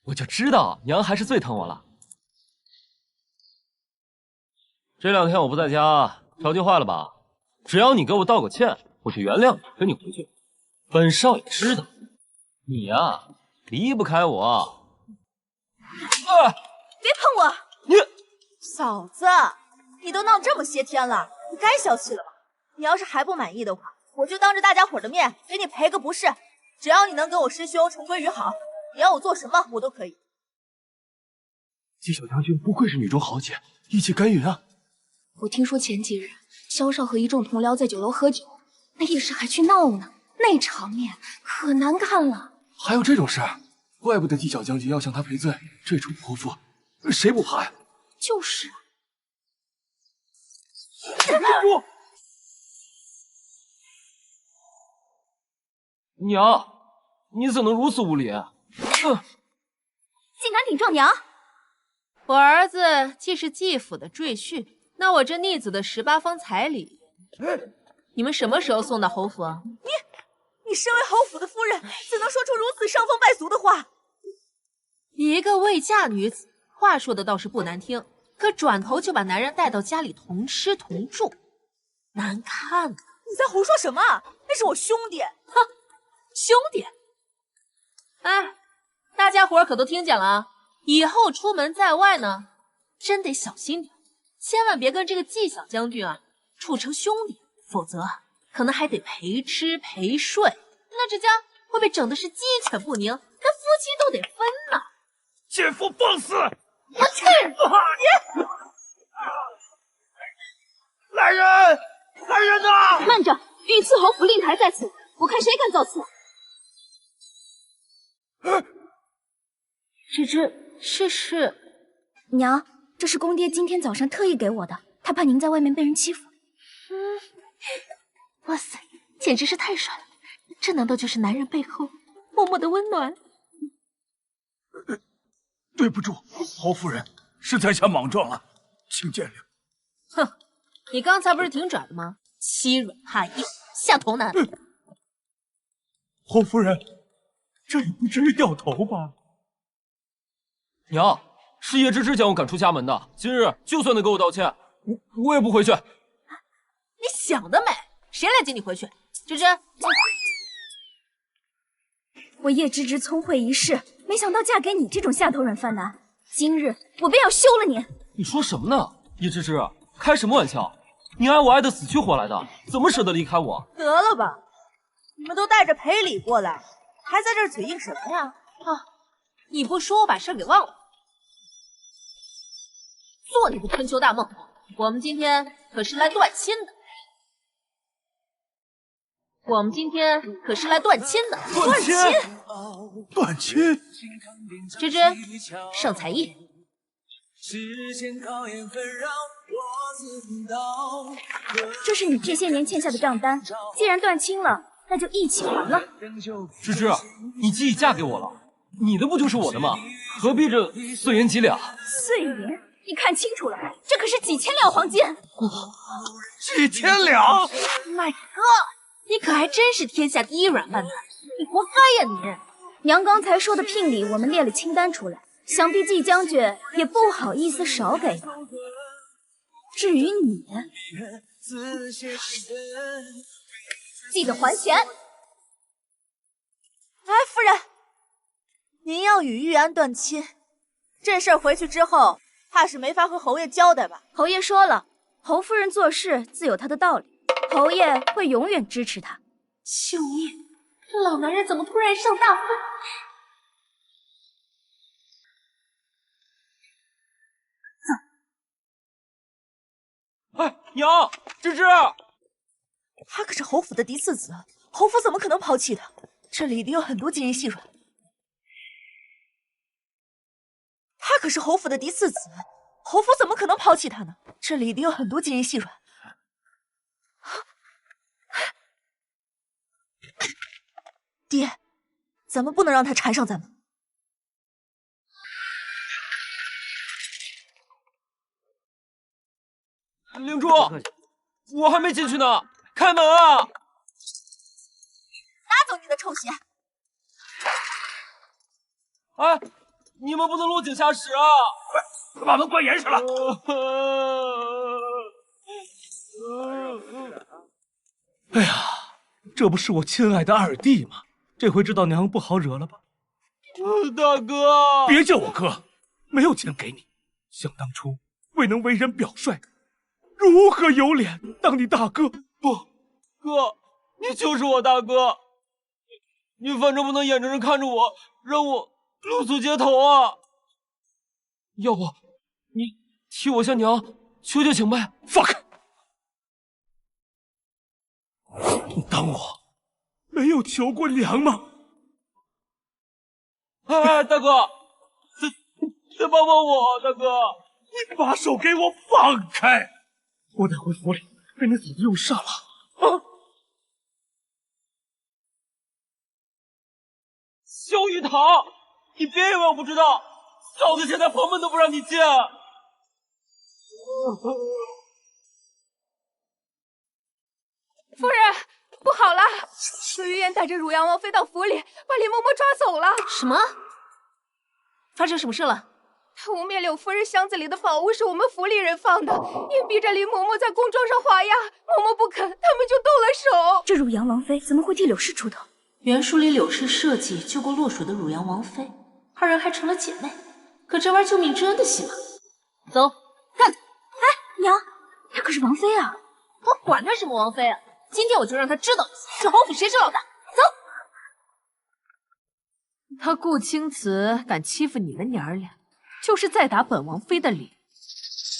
我就知道娘还是最疼我了。这2天我不在家，条件坏了吧？只要你给我道个歉，我就原谅你，跟你回去。本少爷知道，你呀离不开我。别碰我！你嫂子，你都闹这么些天了，你该消气了吧？你要是还不满意的话，我就当着大家伙的面给你赔个不是。只要你能跟我师兄重归于好，你要我做什么我都可以。纪晓将军不愧是女中豪杰，义气干云啊！我听说前几日萧少和一众同僚在酒楼喝酒，那一时还去闹呢，那场面可难看了。还有这种事？怪不得纪晓将军要向他赔罪。这种泼妇，谁不怕呀？就是。住！娘，你怎能如此无礼？竟敢顶撞娘！我儿子既是继父的赘婿，那我这逆子的18方彩礼，你们什么时候送到侯府啊？你身为侯府的夫人，怎能说出如此伤风败俗的话？一个未嫁女子，话说的倒是不难听，可转头就把男人带到家里同吃同住，难看啊！你在胡说什么？那是我兄弟。哼，兄弟！哎，大家伙可都听见了啊！以后出门在外呢，真得小心点，千万别跟这个纪晓将军啊处成兄弟，否则可能还得陪吃陪睡，那这家会被整的是鸡犬不宁，连夫妻都得分呢。奸夫放肆！我去！来人！来人呐！慢着，御赐侯府令牌在此，我看谁敢造次。这是娘，这是公爹今天早上特意给我的，他怕您在外面被人欺负。哇塞，简直是太帅了！这难道就是男人背后默默的温暖？对不住，侯夫人，是在下莽撞了，请见谅。哼，你刚才不是挺拽的吗？欺软怕硬，下头男。侯夫人，这也不至于掉头吧？娘，是叶芝芝将我赶出家门的，今日就算能给我道歉，我也不回去。你想得美！谁来接你回去？芝芝，我叶芝芝聪慧一世，没想到嫁给你这种下头软饭男。今日我便要休了你！你说什么呢？叶芝芝，开什么玩笑？你爱我爱得死去活来的，怎么舍得离开我？得了吧，你们都带着赔礼过来，还在这儿嘴硬什么呀？啊，你不说我把事儿给忘了。做你的春秋大梦，我们今天可是来断亲的。断亲！断亲！芝芝，盛才艺。这是你这些年欠下的账单，既然断亲了，那就一起还了。芝芝，你既已嫁给我了，你的不就是我的吗？何必这碎银几两？碎银？你看清楚了，这可是几千两黄金！几千两 ！My God！ 你可还真是天下第一软饭男，你活该呀你！娘刚才说的聘礼，我们列了清单出来，想必季将军也不好意思少给吧。至于你，记得还钱。哎，夫人，您要与玉安断亲，这事儿回去之后，怕是没法和侯爷交代吧？侯爷说了，侯夫人做事自有她的道理，侯爷会永远支持她。救命！这老男人怎么突然上大风？哎，娘，芝芝，他可是侯府的嫡次子，侯府怎么可能抛弃他？这里一定有很多金银细软。他可是侯府的嫡次子，侯府怎么可能抛弃他呢？这里一定有很多金银细软。爹，咱们不能让他缠上咱们。灵珠，我还没进去呢，开门啊！臭鞋！哎，你们不能落井下石啊！快把门关严实了！哎呀，这不是我亲爱的二弟吗？这回知道娘不好惹了吧？大哥，别叫我哥，没有钱给你。想当初未能为人表率，如何有脸当你大哥？不，哥，你就是我大哥，你反正不能眼睁睁看着我让我露宿街头啊！要不你替我向娘求求情呗？放开！你当我没有求过娘吗？哎，大哥，再帮帮我，大哥！你把手给我放开！我得回府里被你嫂子用上了啊！萧玉堂，你别以为我不知道，嫂子现在房门都不让你进。夫人，不好了！苏玉燕带着汝阳王妃到府里，把林嬷嬷抓走了。什么？发生什么事了？她污蔑柳夫人箱子里的宝物是我们府里人放的，硬逼着林嬷嬷在宫妆上画押，嬷嬷不肯，他们就动了手。这汝阳王妃怎么会替柳氏出头？原书里柳氏设计救过落水的汝阳王妃，二人还成了姐妹，可这玩救命之恩的戏码。走，干！哎，娘，她可是王妃啊！我管她什么王妃啊！今天我就让她知道一下，这侯府谁是老大。走。他顾青瓷敢欺负你们娘儿俩，就是在打本王妃的脸。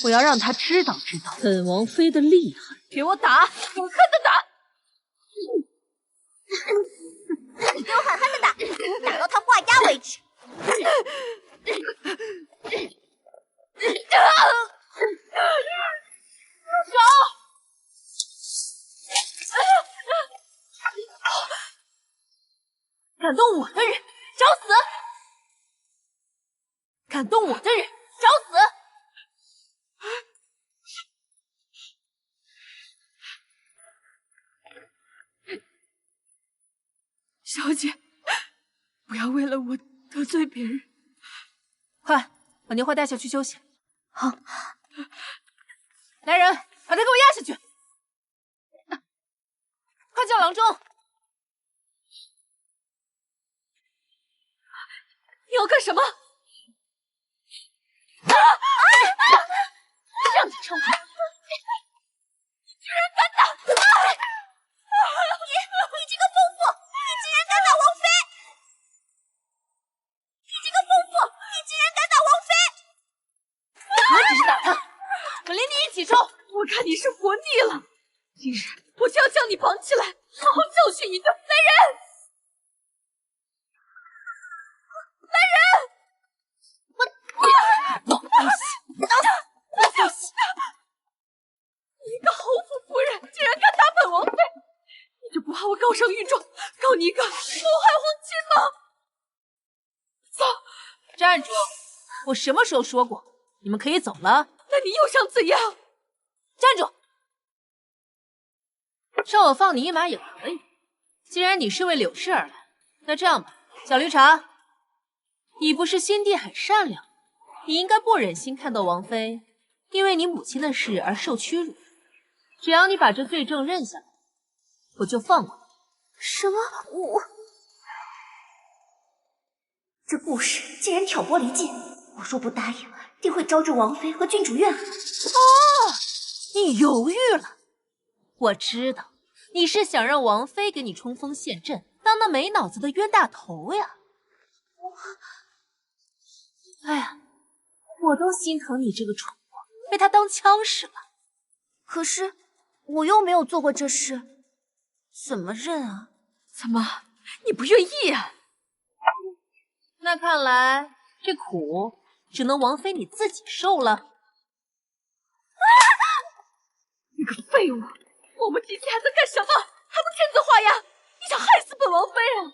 我要让他知道知道本王妃的厉害。给我打，狠狠的打！给我狠狠的打，打到他画押为止。手！敢动我的人，找死！敢动我的人，找死！小姐，不要为了我得罪别人。快把年华带下去休息。好，来人，把他给我押下去！快叫郎中！你要干什么？让你称呼！你居然敢打！你这个疯妇，你竟然敢打王妃！你这个疯妇，你竟然敢打王妃！何止是打他，我连你一起抽！我看你是活腻了，今日我就要将你绑起来，好好教训一顿！来人！来人！我放肆！你一个侯府夫人，竟然敢打本王妃！你就不怕我告上御状，告你一个谋害皇亲吗？走！站住！我什么时候说过你们可以走了？那你又想怎样？站住！让我放你一马也可以。既然你是为柳氏而来，那这样吧，小绿茶，你不是心地很善良，你应该不忍心看到王妃因为你母亲的事而受屈辱。只要你把这罪证认下来，我就放过你。什么？这顾氏竟然挑拨离间，我若不答应，定会招致王妃和郡主怨恨。你犹豫了？我知道，你是想让王妃给你冲锋陷阵，当那没脑子的冤大头呀。哎呀，我都心疼你这个蠢货，被他当枪使了。可是我又没有做过这事，怎么认啊？怎么，你不愿意啊？那看来这苦只能王妃你自己受了。你个废物！我们今天还在干什么？还不签字画押？你想害死本王妃啊？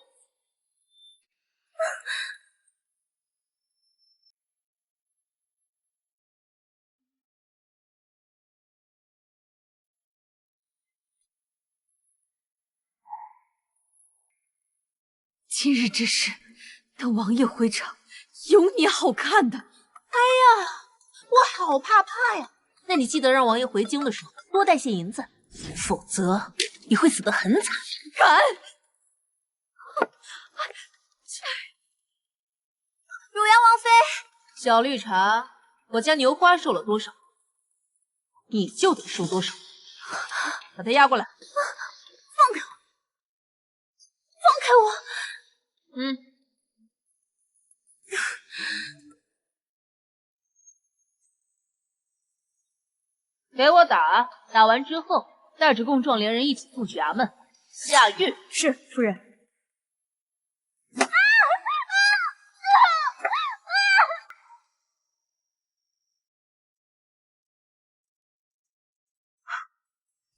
今日之事，等王爷回城，有你好看的。哎呀，我好怕怕呀！那你记得让王爷回京的时候多带些银子，否则你会死得很惨。敢！汝阳王妃，小绿茶，我家牛花受了多少，你就得受多少。把他押过来。放开我！放开我！给我打！打完之后，带着共壮连人一起送去衙门下狱。是夫人。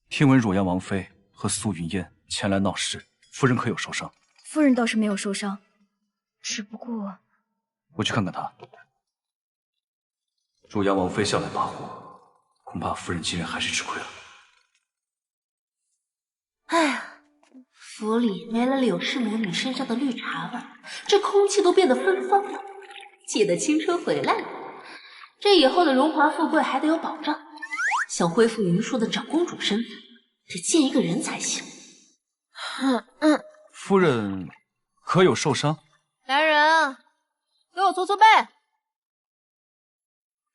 听闻汝阳王妃和苏云烟前来闹事，夫人可有受伤？夫人倒是没有受伤，只不过……我去看看她。汝阳王妃向来跋扈，恐怕夫人今日还是吃亏了。哎呀，府里没了柳氏母女身上的绿茶味，这空气都变得芬芳了，记得青春回来了。这以后的荣华富贵还得有保障。想恢复云舒的长公主身份，得见一个人才行。夫人可有受伤？来人，给我搓搓背。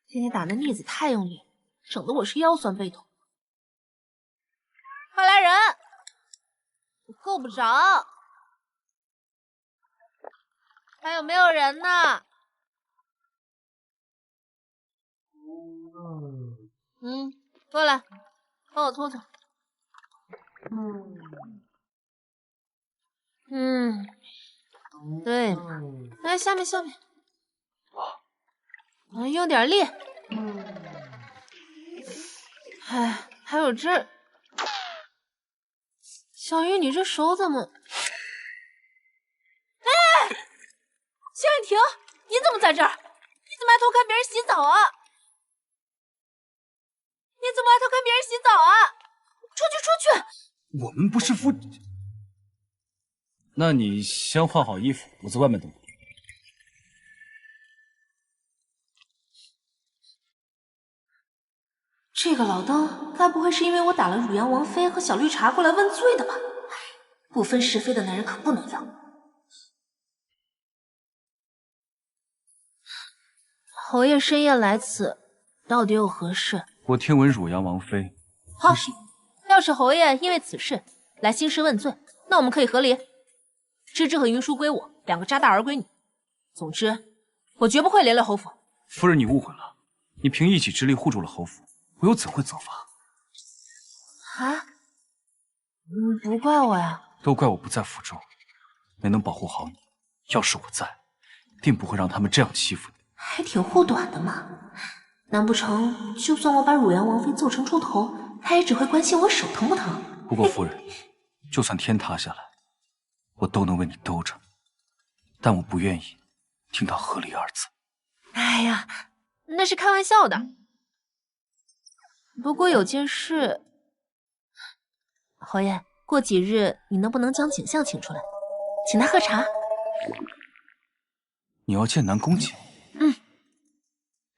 今天打的腻子太用力，整得我是腰酸背痛。快来人！我够不着。还有没有人呢？过来，帮我搓搓。对嘛，来下面。用点力。哎，还有这儿。小鱼，你这手怎么？哎，萧雨婷，你怎么在这儿？你怎么还偷看别人洗澡啊？你怎么还偷看别人洗澡啊？出去！我们不是夫……那你先换好衣服，我在外面等你。这个老登该不会是因为我打了汝阳王妃和小绿茶过来问罪的吧？不分是非的男人可不能要。侯爷深夜来此，到底有何事？我听闻汝阳王妃……好，要是侯爷因为此事来兴师问罪，那我们可以和离。芝芝和云舒归我，2个渣大儿归你。总之，我绝不会连累侯府。夫人，你误会了，你凭一己之力护住了侯府，我又怎会责罚？啊？不怪我呀。都怪我不在府中，没能保护好你。要是我在，定不会让他们这样欺负你。还挺护短的嘛。难不成就算我把汝阳王妃揍成猪头，她也只会关心我手疼不疼？不过夫人，就算天塌下来，我都能为你兜着。但我不愿意听到和离二字。哎呀，那是开玩笑的。不过有件事，侯爷，过几日你能不能将景象请出来，请他喝茶？你要见南宫景？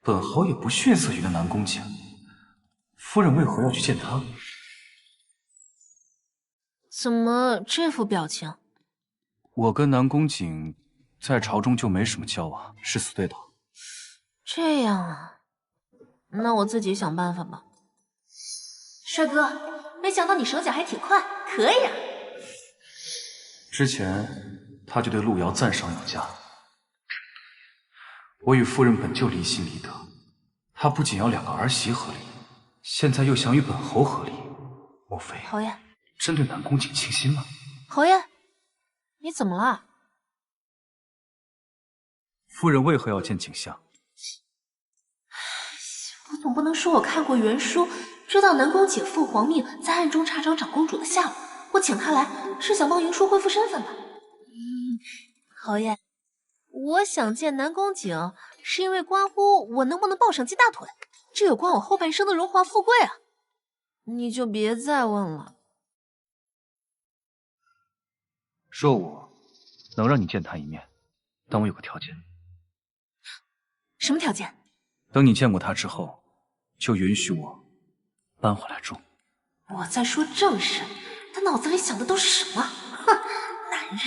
本侯也不逊色于那南宫景，夫人为何要去见他？怎么这副表情？我跟南宫景在朝中就没什么交往，是死对头。这样啊，那我自己想办法吧。帅哥，没想到你手脚还挺快，可以啊。之前他就对路遥赞赏有加。我与夫人本就离心离德，他不仅要2个儿媳和离，现在又想与本侯和离，莫非侯爷针对南宫景倾心吗？侯爷，你怎么了？夫人为何要见景象？我总不能说我看过原书，知道南宫景父皇命在暗中查找长公主的下落，我请他来是想帮云舒恢复身份吧？侯爷，我想见南宫景，是因为关乎我能不能抱上鸡大腿，这有关我后半生的荣华富贵啊！你就别再问了。若我能让你见他一面，但我有个条件。什么条件？等你见过他之后，就允许我搬回来住。我在说正事，他脑子里想的都是什么？哼，男人。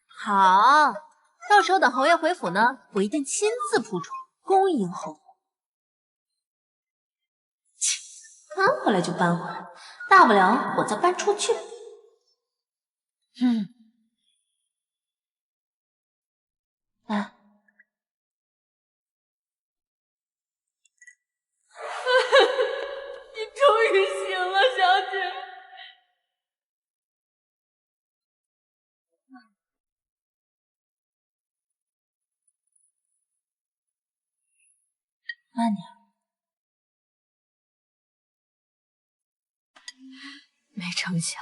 好，到时候等侯爷回府呢，我一定亲自铺床，恭迎侯爷。切，搬回来就搬回来，大不了我再搬出去。来。你终于醒了，小姐。慢点。没成想，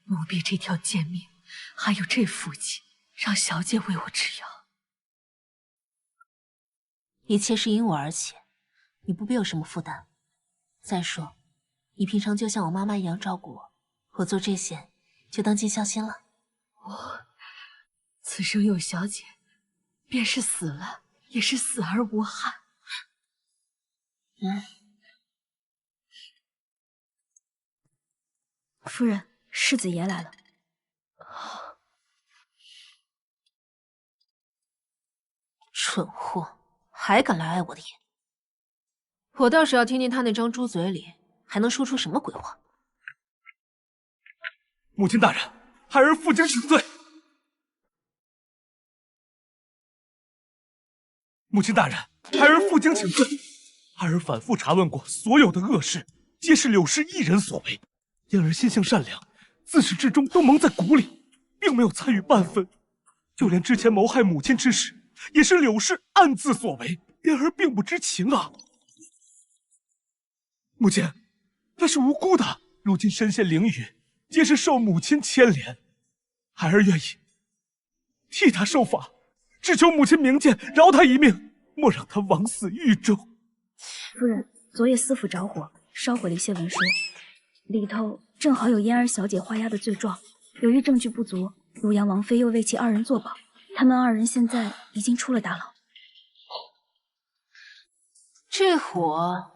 奴婢这条贱命，还有这福气，让小姐为我制药。一切是因我而起，你不必有什么负担。再说，你平常就像我妈妈一样照顾我，我做这些就当尽孝心了。此生有小姐，便是死了也是死而无憾。夫人，世子爷来了。蠢货，还敢来碍我的眼！我倒是要听听他那张猪嘴里还能说出什么鬼话。母亲大人，孩儿负荆请罪。母亲大人，孩儿负荆请罪。孩儿反复查问过，所有的恶事皆是柳氏一人所为。燕儿心性善良，自始至终都蒙在鼓里，并没有参与半分。就连之前谋害母亲之事，也是柳氏暗自所为，燕儿并不知情啊。母亲，他是无辜的，如今身陷囹圄，皆是受母亲牵连。孩儿愿意替他受罚，只求母亲明鉴，饶他一命，莫让他枉死狱中。夫人，昨夜司府着火，烧毁了一些文书，里头正好有嫣儿小姐画押的罪状。由于证据不足，汝阳王妃又为其二人作保，他们二人现在已经出了大牢。这火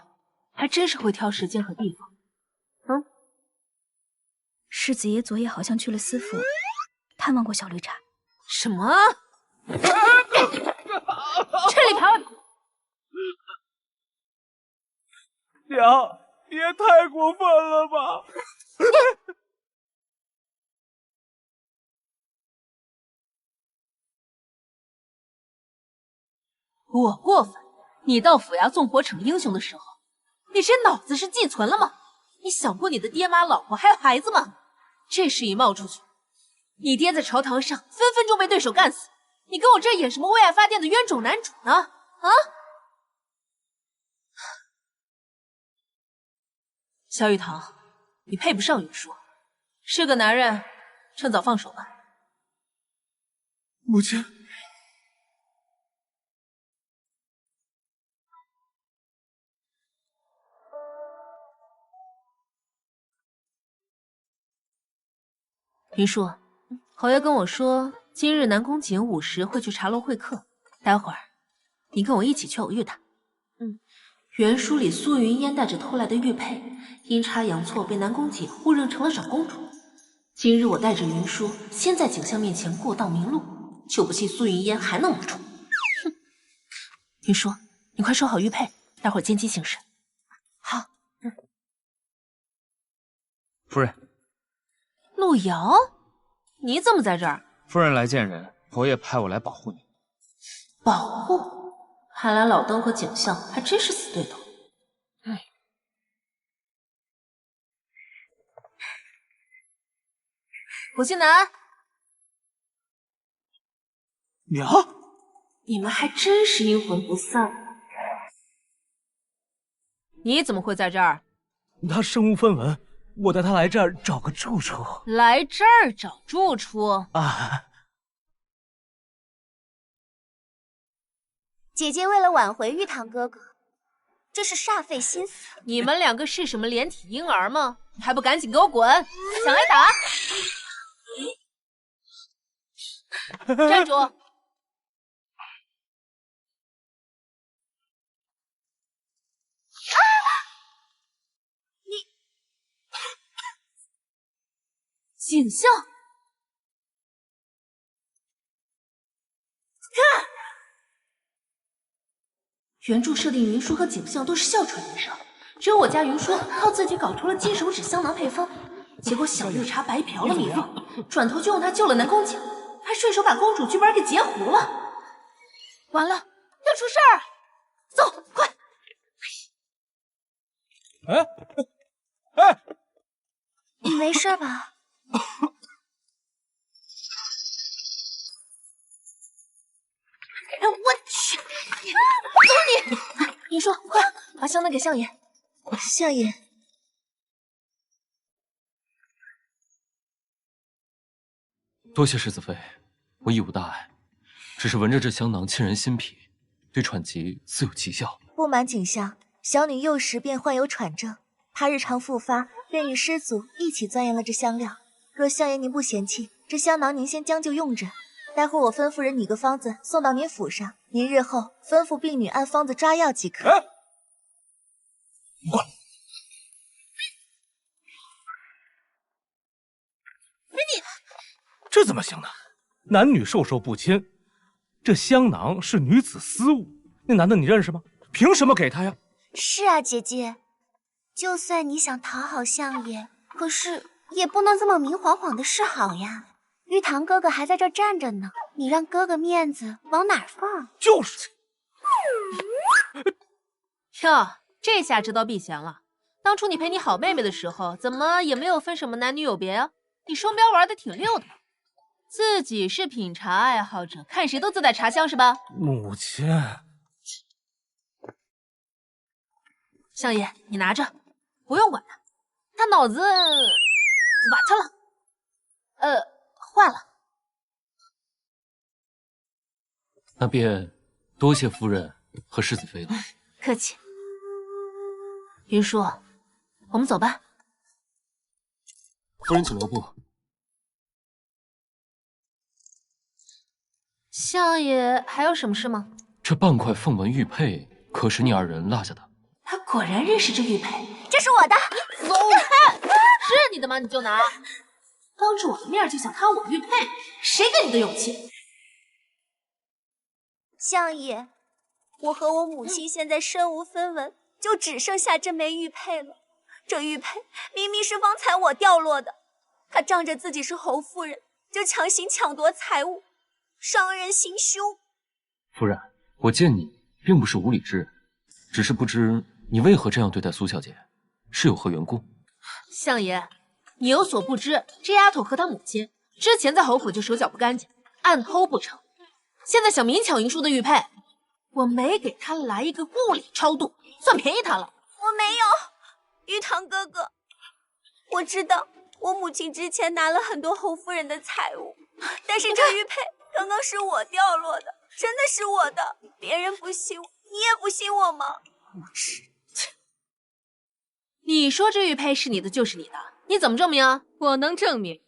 还真是会挑时间和地方。世子爷昨夜好像去了司府，探望过小绿茶。什么？这里牌外跑！娘，你也太过分了吧！我过分？你到府衙纵火逞英雄的时候，你这脑子是寄存了吗？你想过你的爹妈、老婆还有孩子吗？这事一冒出去，你爹在朝堂上分分钟被对手干死，你跟我这演什么为爱发电的冤种男主呢？啊！萧玉堂，你配不上云舒，是个男人，趁早放手吧。母亲，云舒，侯爷跟我说，今日南宫瑾午时会去茶楼会客，待会儿你跟我一起去偶遇他。原书里苏云烟带着偷来的玉佩，阴差阳错被南宫瑾误认成了长公主。今日我带着云舒，先在景象面前过道明路，就不信苏云烟还能蒙冲。哼！云舒，你快收好玉佩，待会儿见机行事。好。夫人，陆瑶，你怎么在这儿？夫人来见人，侯爷派我来保护你。保护？看来老登和景象还真是死对头。普信南，娘，你们还真是阴魂不散。你怎么会在这儿？他身无分文，我带他来这儿找个住处。来这儿找住处啊！姐姐为了挽回玉堂哥哥，这是煞费心思。你们两个是什么连体婴儿吗？还不赶紧给我滚！想挨打？站住！景象，看，原著设定云舒和景象都是哮喘人生，只有我家云舒靠自己搞出了金手指香囊配方，结果小绿茶白嫖了秘方，转头就用它救了南宫景，还顺手把公主剧本给截糊了。完了，要出事儿！走，快！哎，你没事吧？哎，我去！走你！云舒，快把香囊给相爷。相爷，多谢世子妃，我亦无大碍，只是闻着这香囊沁人心脾，对喘疾自有奇效。不瞒景象，小女幼时便患有喘症，她日常复发，便与师祖一起钻研了这香料。若相爷您不嫌弃，这香囊您先将就用着，待会儿我吩咐人拟个方子送到您府上，您日后吩咐婢女按方子抓药即可。你过来！这怎么行呢？男女授受不亲，这香囊是女子私物，那男的你认识吗？凭什么给他呀？是啊，姐姐，就算你想讨好相爷，可是也不能这么明晃晃的示好呀。玉堂哥哥还在这站着呢，你让哥哥面子往哪儿放？就是。哟，这下知道避嫌了。当初你陪你好妹妹的时候，怎么也没有分什么男女有别啊？你双标玩的挺溜的。自己是品茶爱好者，看谁都自带茶香是吧？母亲，相爷，你拿着，不用管他，他脑子瓦特了，坏了。那便多谢夫人和世子妃了。客气。云舒，我们走吧。夫人请留步。相爷还有什么事吗？这半块凤纹玉佩可是你二人落下的。他果然认识这玉佩，这是我的。你走开！是你的吗？你就拿，当着我的面就想贪我玉佩，谁给你的勇气？相爷，我和我母亲现在身无分文，就只剩下这枚玉佩了。这玉佩明明是方才我掉落的，他仗着自己是侯夫人，就强行抢夺财物，伤人心胸。夫人，我见你并不是无理之人，只是不知你为何这样对待苏小姐，是有何缘故？相爷，你有所不知，这丫头和她母亲之前在侯府就手脚不干净，暗偷不成，现在想明抢云舒的玉佩，我没给她来一个物理超度，算便宜她了。我没有，玉堂哥哥，我知道我母亲之前拿了很多侯夫人的财物，但是这玉佩刚刚是我掉落的，真的是我的，别人不信我，你也不信我吗？无耻！你说这玉佩是你的就是你的，你怎么证明啊？我能证明。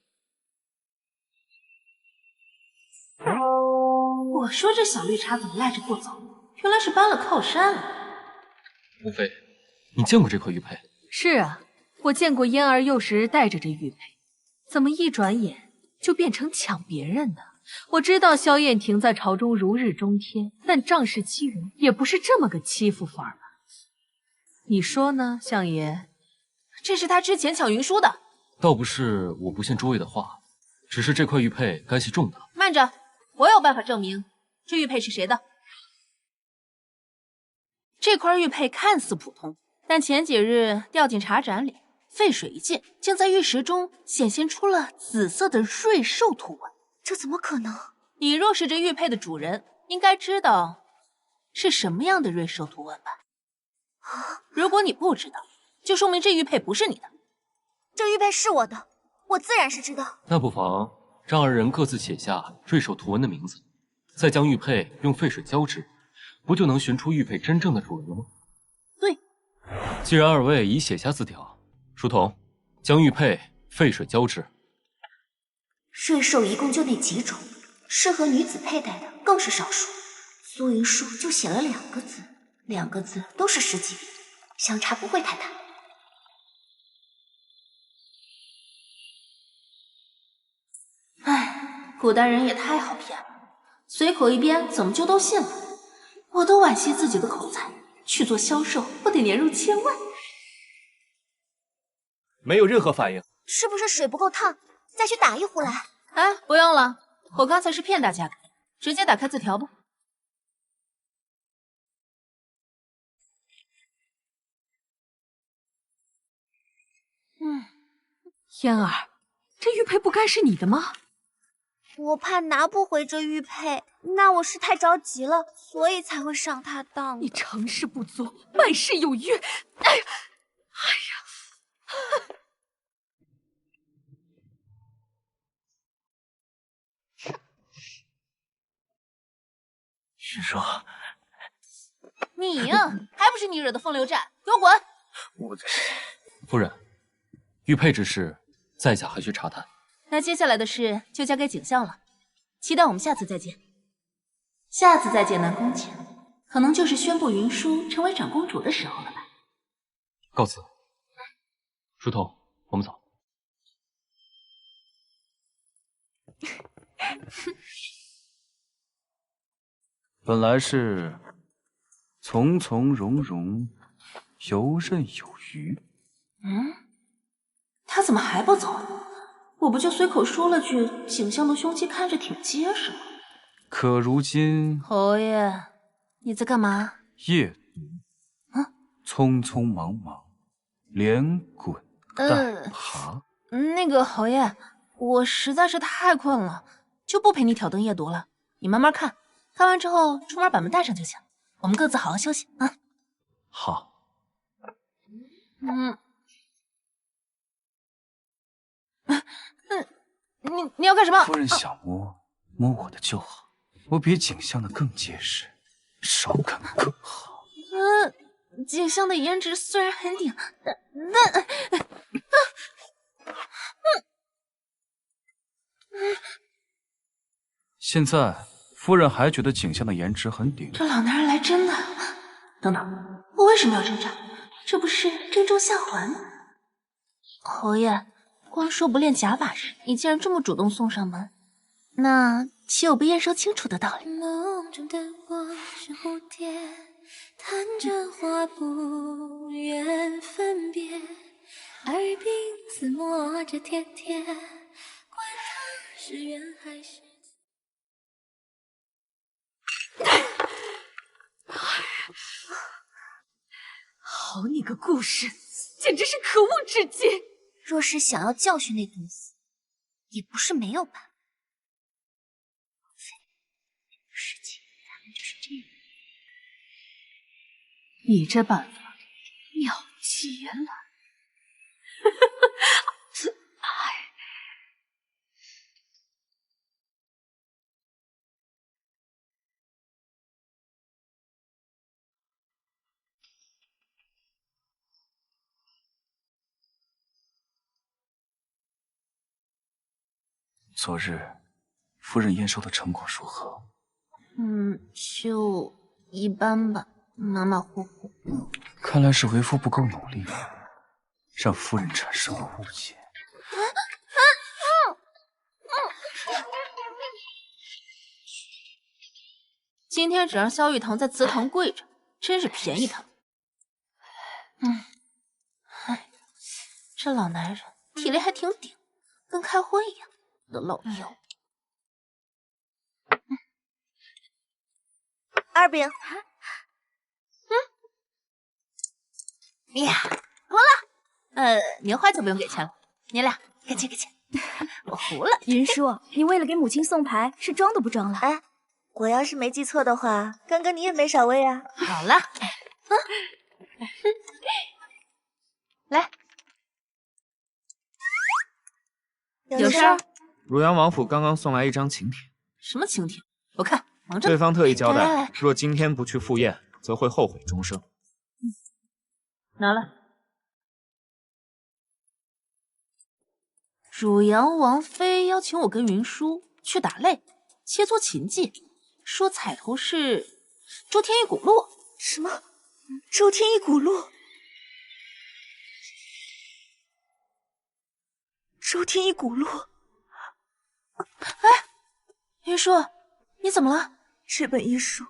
我说这小绿茶怎么赖着不走，原来是搬了靠山了。无非，你见过这块玉佩？是啊，我见过嫣儿幼时带着这玉佩，怎么一转眼就变成抢别人的？我知道萧燕婷在朝中如日中天，但仗势欺人也不是这么个欺负法吧？你说呢，相爷？这是他之前抢云舒的。倒不是我不信诸位的话，只是这块玉佩该系重的。慢着，我有办法证明这玉佩是谁的。这块玉佩看似普通，但前几日掉进茶盏里，沸水一溅，竟在玉石中显现出了紫色的瑞兽图纹。这怎么可能？你若是这玉佩的主人，应该知道是什么样的瑞兽图纹吧？如果你不知道，就说明这玉佩不是你的。这玉佩是我的，我自然是知道。那不妨让二人各自写下瑞兽图纹的名字，再将玉佩用沸水浇制，不就能寻出玉佩真正的主人了吗？对。既然二位已写下字条，书童将玉佩沸水浇制。瑞兽一共就那几种，适合女子佩戴的更是少数。苏云书就写了2个字，2个字都是10几笔，相差不会太大。唉，古代人也太好骗了，随口一编怎么就都信了？我都惋惜自己的口才，去做销售不得年入1000万。没有任何反应。是不是水不够烫？再去打一壶来。哎，不用了，我刚才是骗大家的，直接打开字条吧。嫣儿，这玉佩不该是你的吗？我怕拿不回这玉佩，那我是太着急了，所以才会上他当的。你成事不足，败事有余。哎呀，哎呀！云舒，你呀，还不是你惹的风流债，给我滚！夫人，玉佩之事，在下还需查探。那接下来的事就交给景象了，期待我们下次再见。下次再见南宫前，可能就是宣布云舒成为长公主的时候了吧？告辞。书童，我们走。本来是从从容容，游刃有余。他怎么还不走？我不就随口说了句景象的胸肌看着挺结实吗？可如今侯爷，你在干嘛？夜读，匆匆忙忙，连滚带爬。那个侯爷，我实在是太困了，就不陪你挑灯夜读了。你慢慢看，看完之后出门把门带上就行。我们各自好好休息啊。好。你要干什么？夫人想摸摸我的就好，我比景象的更结实，手感更好。景象的颜值虽然很顶，但现在夫人还觉得景象的颜值很顶？这老男人来真的。等等，我为什么要挣扎？这不是正中下怀吗？侯爷，光说不练假把式，你竟然这么主动送上门，那岂有不验收清楚的道理？梦中的我是蝴蝶，弹着花不愿分别，耳鬓厮磨着贴贴，管他是缘还是。好你个顾氏，简直是可恶至极！若是想要教训那毒妇，也不是没有办法。事情大概就是这样。你这办法妙极了。昨日夫人验收的成果如何？就一般吧，马马虎虎。看来是为夫不够努力，让夫人产生了误解。今天只让萧玉堂在祠堂跪着，真是便宜他了。这老男人体力还挺顶，跟开荤一样。我的老妖。二饼，呀，服了。年花就不用给钱了，你俩给钱给钱。我服了。云舒，你为了给母亲送牌，是装都不装了？哎，我要是没记错的话，刚刚你也没少喂啊。好了，来，有事儿？汝阳王府刚刚送来一张请帖。什么请帖？我看，忙着呢。对方特意交代，来若今天不去赴宴，则会后悔终生。拿来。汝阳王妃邀请我跟云舒去打擂，切磋琴技，说彩头是周天一骨露。什么？周天一骨露？周天一骨露？哎，云舒，你怎么了？这本医书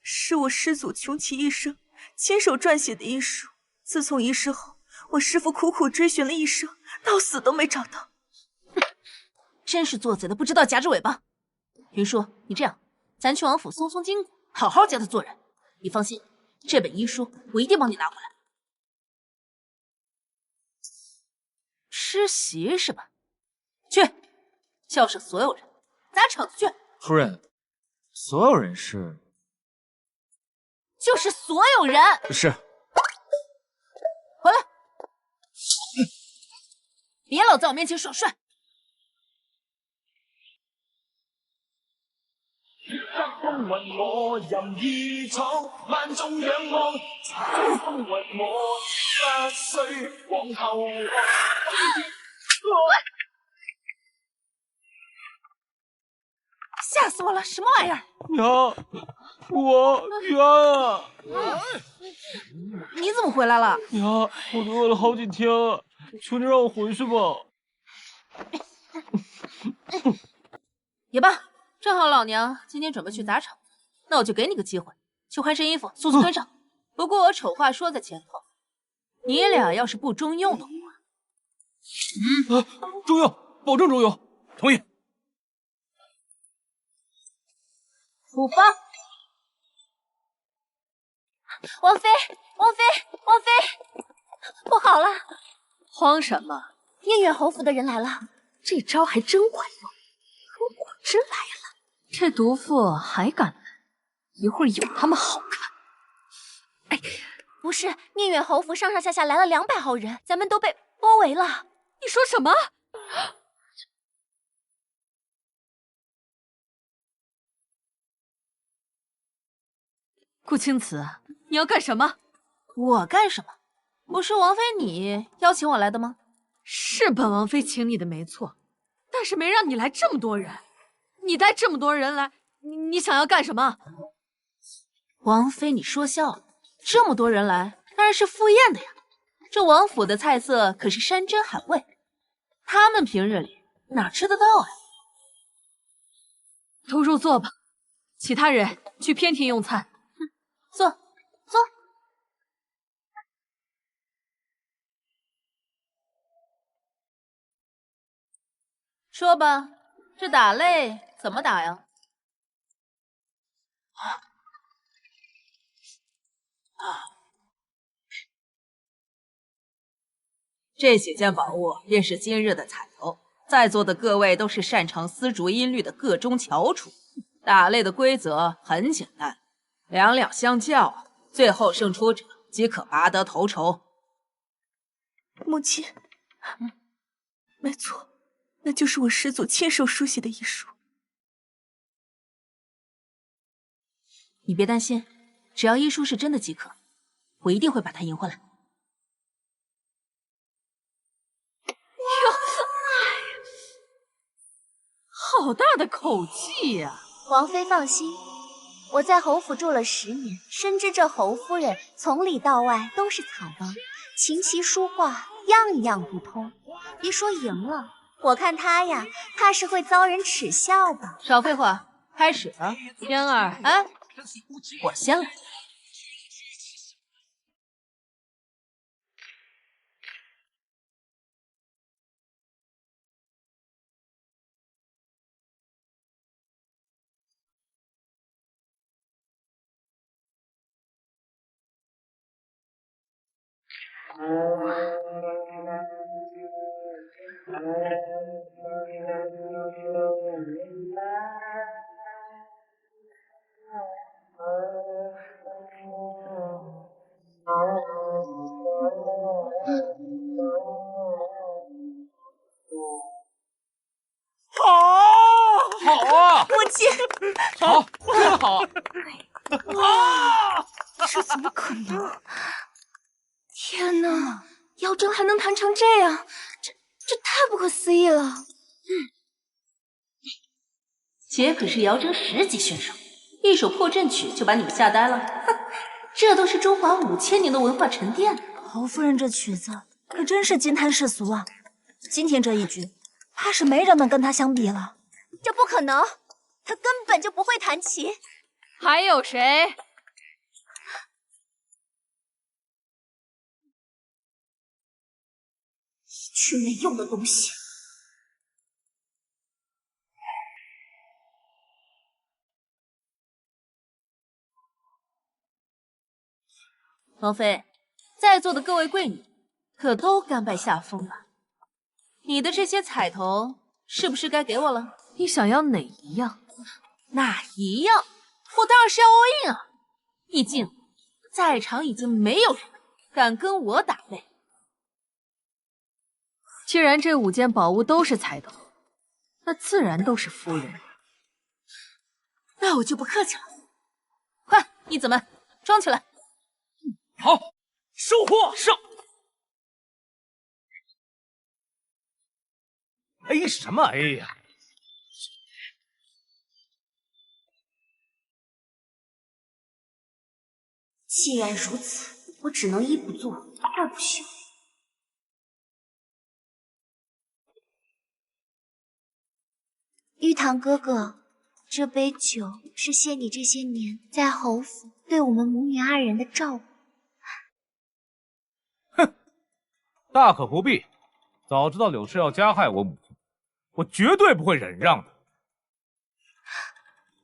是我师祖穷其一生亲手撰写的医书。自从遗失后，我师父苦苦追寻了一生，到死都没找到。真是做贼的不知道夹着尾巴。云舒，你这样，咱去王府松松筋骨，好好教他做人。你放心，这本医书我一定帮你拿回来。吃席是吧？去，叫上所有人，砸场子去。夫人，所有人是？就是所有人。是。回来，别老在我面前耍帅。风云我任意闯，万众仰望。风云我不需往后望。吓死我了！什么玩意儿？娘，我冤啊！你怎么回来了？娘，我都饿了好几天了，求你让我回去吧。也罢，正好老娘今天准备去砸场，那我就给你个机会，去换身衣服，速速跟上。不过我丑话说在前头，你俩要是不中用的话，中用，保证中用，同意。出发！王妃，王妃，王妃，不好了！慌什么？燕远侯府的人来了，这招还真管用，可果真来了。这毒妇还敢来，一会儿有他们好看。哎，不是，燕远侯府上上下下来了200号人，咱们都被包围了。你说什么？顾青瓷，你要干什么？我干什么？不是王妃你邀请我来的吗？是本王妃请你的没错，但是没让你来这么多人。你带这么多人来，你想要干什么？王妃，你说笑了，这么多人来，当然是赴宴的呀。这王府的菜色可是山珍海味，他们平日里哪吃得到啊？都入座吧，其他人去偏厅用餐。坐，坐。说吧，这打擂怎么打呀？这几件宝物便是今日的彩头，在座的各位都是擅长丝竹音律的各中翘楚。打擂的规则很简单，2两相较，最后胜出者即可拔得头筹。母亲，没错，那就是我师祖亲手书写的遗书。你别担心，只要医书是真的即可，我一定会把它赢回来。好大的口气呀！王妃放心，我在侯府住了10年，深知这侯夫人从里到外都是草包，琴棋书画样样不通。别说赢了，我看她呀，怕是会遭人耻笑吧。少废话，开始了。嫣儿，哎，我先来。好啊！母亲，好，真好！啊！这怎么可能？天哪，姚筝还能弹成这样，这太不可思议了。姐可是姚征10级选手，一首破阵曲就把你们吓呆了。哼，这都是中华5000年的文化沉淀。侯夫人这曲子可真是惊叹世俗啊！今天这一局，怕是没人能跟她相比了。这不可能，她根本就不会弹琴。还有谁？一群没用的东西！王妃，在座的各位贵女，可都甘拜下风了。你的这些彩头是不是该给我了？你想要哪一样？哪一样？我当然是要 all in 啊！毕竟在场已经没有人敢跟我打擂。既然这5件宝物都是彩头，那自然都是夫人。那我就不客气了。快，义子们装起来！好，收货上。哎什么哎呀？既然如此，我只能一不做二不休。玉堂哥哥，这杯酒是谢你这些年在侯府对我们母女2人的照顾。哼，大可不必。早知道柳氏要加害我母亲，我绝对不会忍让的。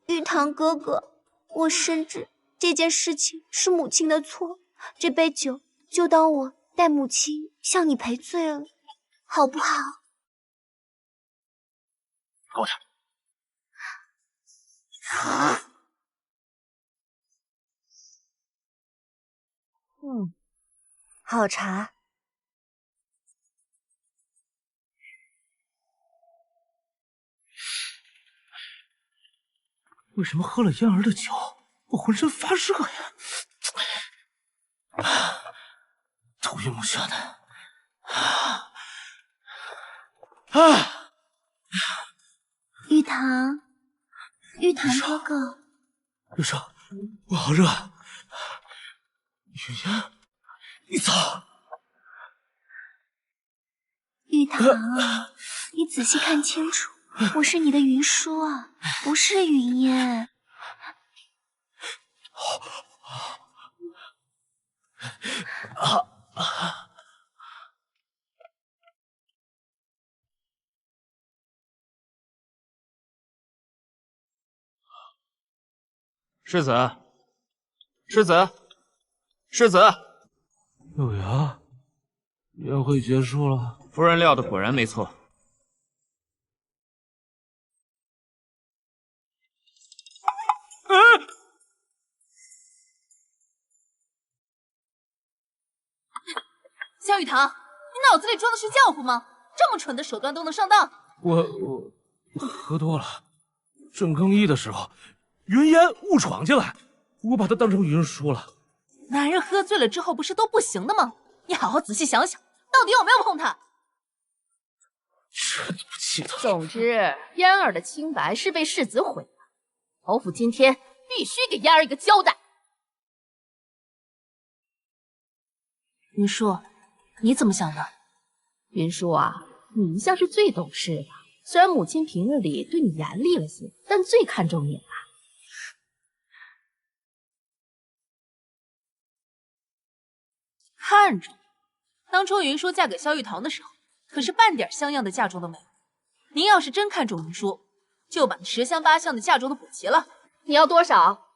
玉堂哥哥，我深知这件事情是母亲的错，这杯酒就当我代母亲向你赔罪了，好不好？给我点。好茶。为什么喝了嫣儿的酒，我浑身发热呀？头晕目眩的。玉堂哥哥，玉生，我好热。雨嫣，你走。玉堂，你仔细看清楚，我是你的云舒啊，不是云烟。世子，世子，世子，有阳，宴会结束了。夫人料的果然没错。萧雨堂，你脑子里装的是浆糊吗？这么蠢的手段都能上当？我喝多了，正更衣的时候，云烟误闯进来，我把她当成云舒了。男人喝醉了之后不是都不行的吗？你好好仔细想想，到底有没有碰他？真的不记得。总之，嫣儿的清白是被世子毁了。侯府今天必须给嫣儿一个交代。云舒，你怎么想的？云舒啊，你一向是最懂事的。虽然母亲平日里对你严厉了些，但最看重你了。看着，当初云舒嫁给萧玉堂的时候，可是半点像样的嫁妆都没有。您要是真看中云舒，就把那10香8香的嫁妆都补齐了。你要多少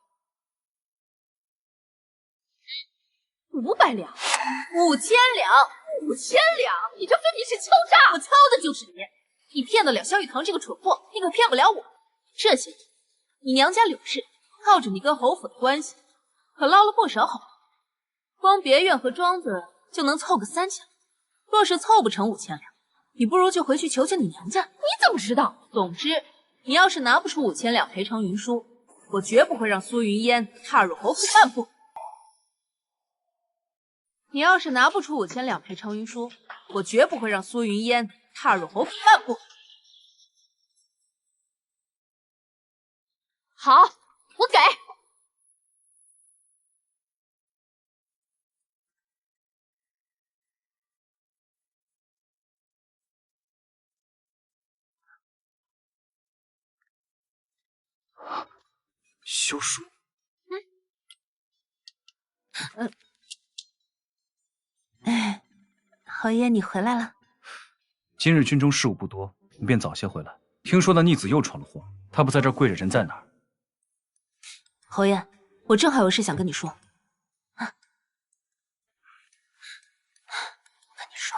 ？500两，5000两，5000两！你这分明是敲诈！我敲的就是你！你骗得了萧玉堂这个蠢货，你可骗不了我。这些年，你娘家柳氏靠着你跟侯府的关系，可捞了不少好东西。光别院和庄子就能凑个3000两，若是凑不成5000两，你不如就回去求求你娘家。你怎么知道？总之，你要是拿不出5000两赔偿云舒，我绝不会让苏云烟踏入侯府半步。你要是拿不出5000两赔偿云舒，我绝不会让苏云烟踏入侯府半步。好，我给。休书。侯爷，你回来了。今日军中事务不多，你便早些回来。听说那逆子又闯了祸，他不在这儿跪着，人在哪儿？侯爷，我正好有事想跟你说。我跟你说，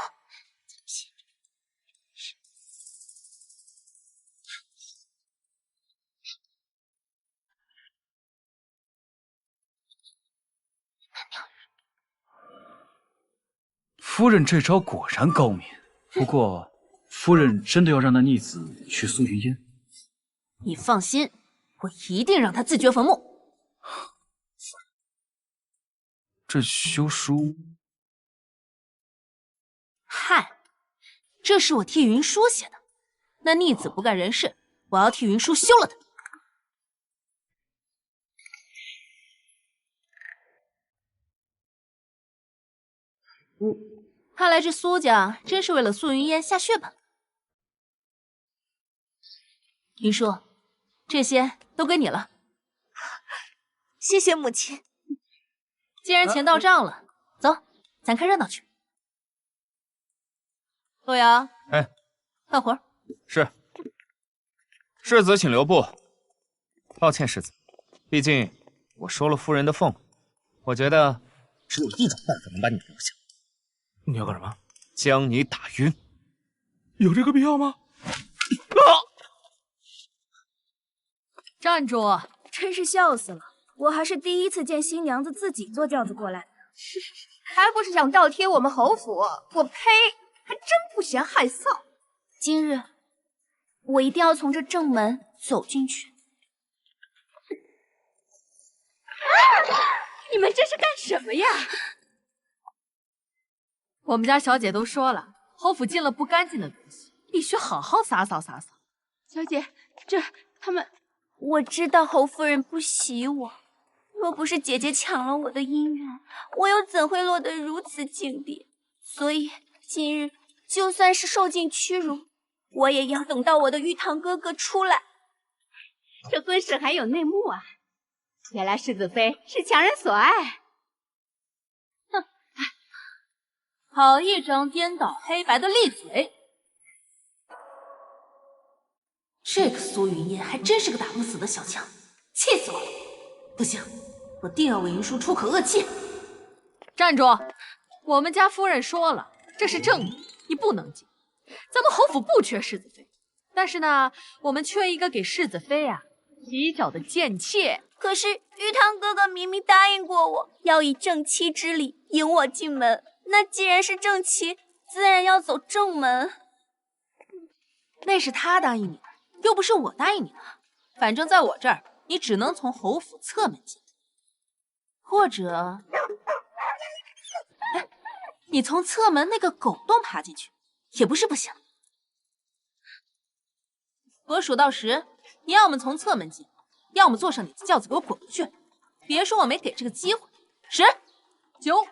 夫人这招果然高明。不过，夫人真的要让那逆子娶苏云烟？你放心，我一定让他自掘坟墓。这休书，嗨，这是我替云舒写的。那逆子不干人事，我要替云舒休了他。看来这苏家真是为了苏云烟下血本。云舒，这些都给你了。谢谢母亲。既然钱到账了，走，咱看热闹去。洛阳，哎，干活。是。世子请留步。抱歉，世子，毕竟我收了夫人的俸，我觉得只有一种办法能把你留下。你要干什么？将你打晕。有这个必要吗？站住！真是笑死了，我还是第一次见新娘子自己坐轿子过来的。还不是想倒贴我们侯府？我呸！还真不嫌害臊。今日我一定要从这正门走进去。你们这是干什么呀？我们家小姐都说了，侯府进了不干净的东西，必须好好洒扫洒扫。小姐，他们……我知道侯夫人不喜我，若不是姐姐抢了我的姻缘，我又怎会落得如此境地？所以今日就算是受尽屈辱，我也要等到我的玉堂哥哥出来。这婚事还有内幕啊！原来世子妃是强人所爱。哼，好一张颠倒黑白的利嘴！这个苏云烟还真是个打不死的小强，气死我了！不行，我定要为云舒出口恶气。站住！我们家夫人说了，这是正女，你不能进。咱们侯府不缺世子妃，但是呢，我们缺一个给世子妃啊洗脚的贱妾。可是玉堂哥哥明明答应过我，要以正妻之礼迎我进门。那既然是正妻，自然要走正门。那是他答应你的，又不是我答应你的。反正在我这儿，你只能从侯府侧门进，或者，你从侧门那个狗洞爬进去，也不是不行。我数到10，你要么从侧门进，要么坐上你的轿子给我滚回去。别说我没给这个机会。10、9、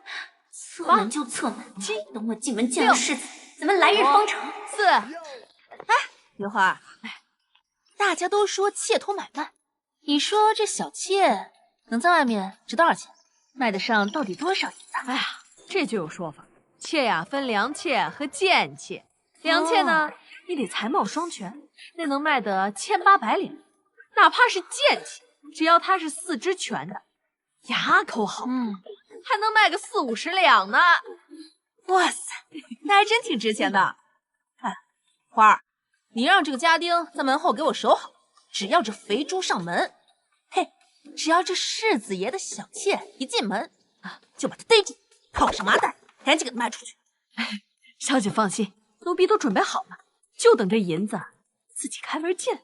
侧门就侧门，7，等我进门见了世子，咱们来日方长。4，哎，刘花，大家都说妾偷买卖，你说这小妾能在外面值多少钱？卖得上到底多少银子？哎呀，这就有说法。妾呀，分良妾和贱妾。良妾呢，你得才貌双全，那能卖得1800两；哪怕是贱妾，只要她是4肢全的，牙口好，还能卖个40-50两呢。哇塞，那还真挺值钱的。哎，花儿，你让这个家丁在门后给我守好，只要这肥猪上门，嘿，只要这世子爷的小妾一进门啊，就把他逮住，套上麻袋，赶紧给他卖出去。小姐放心，奴婢都准备好了，就等这银子自己开门进来。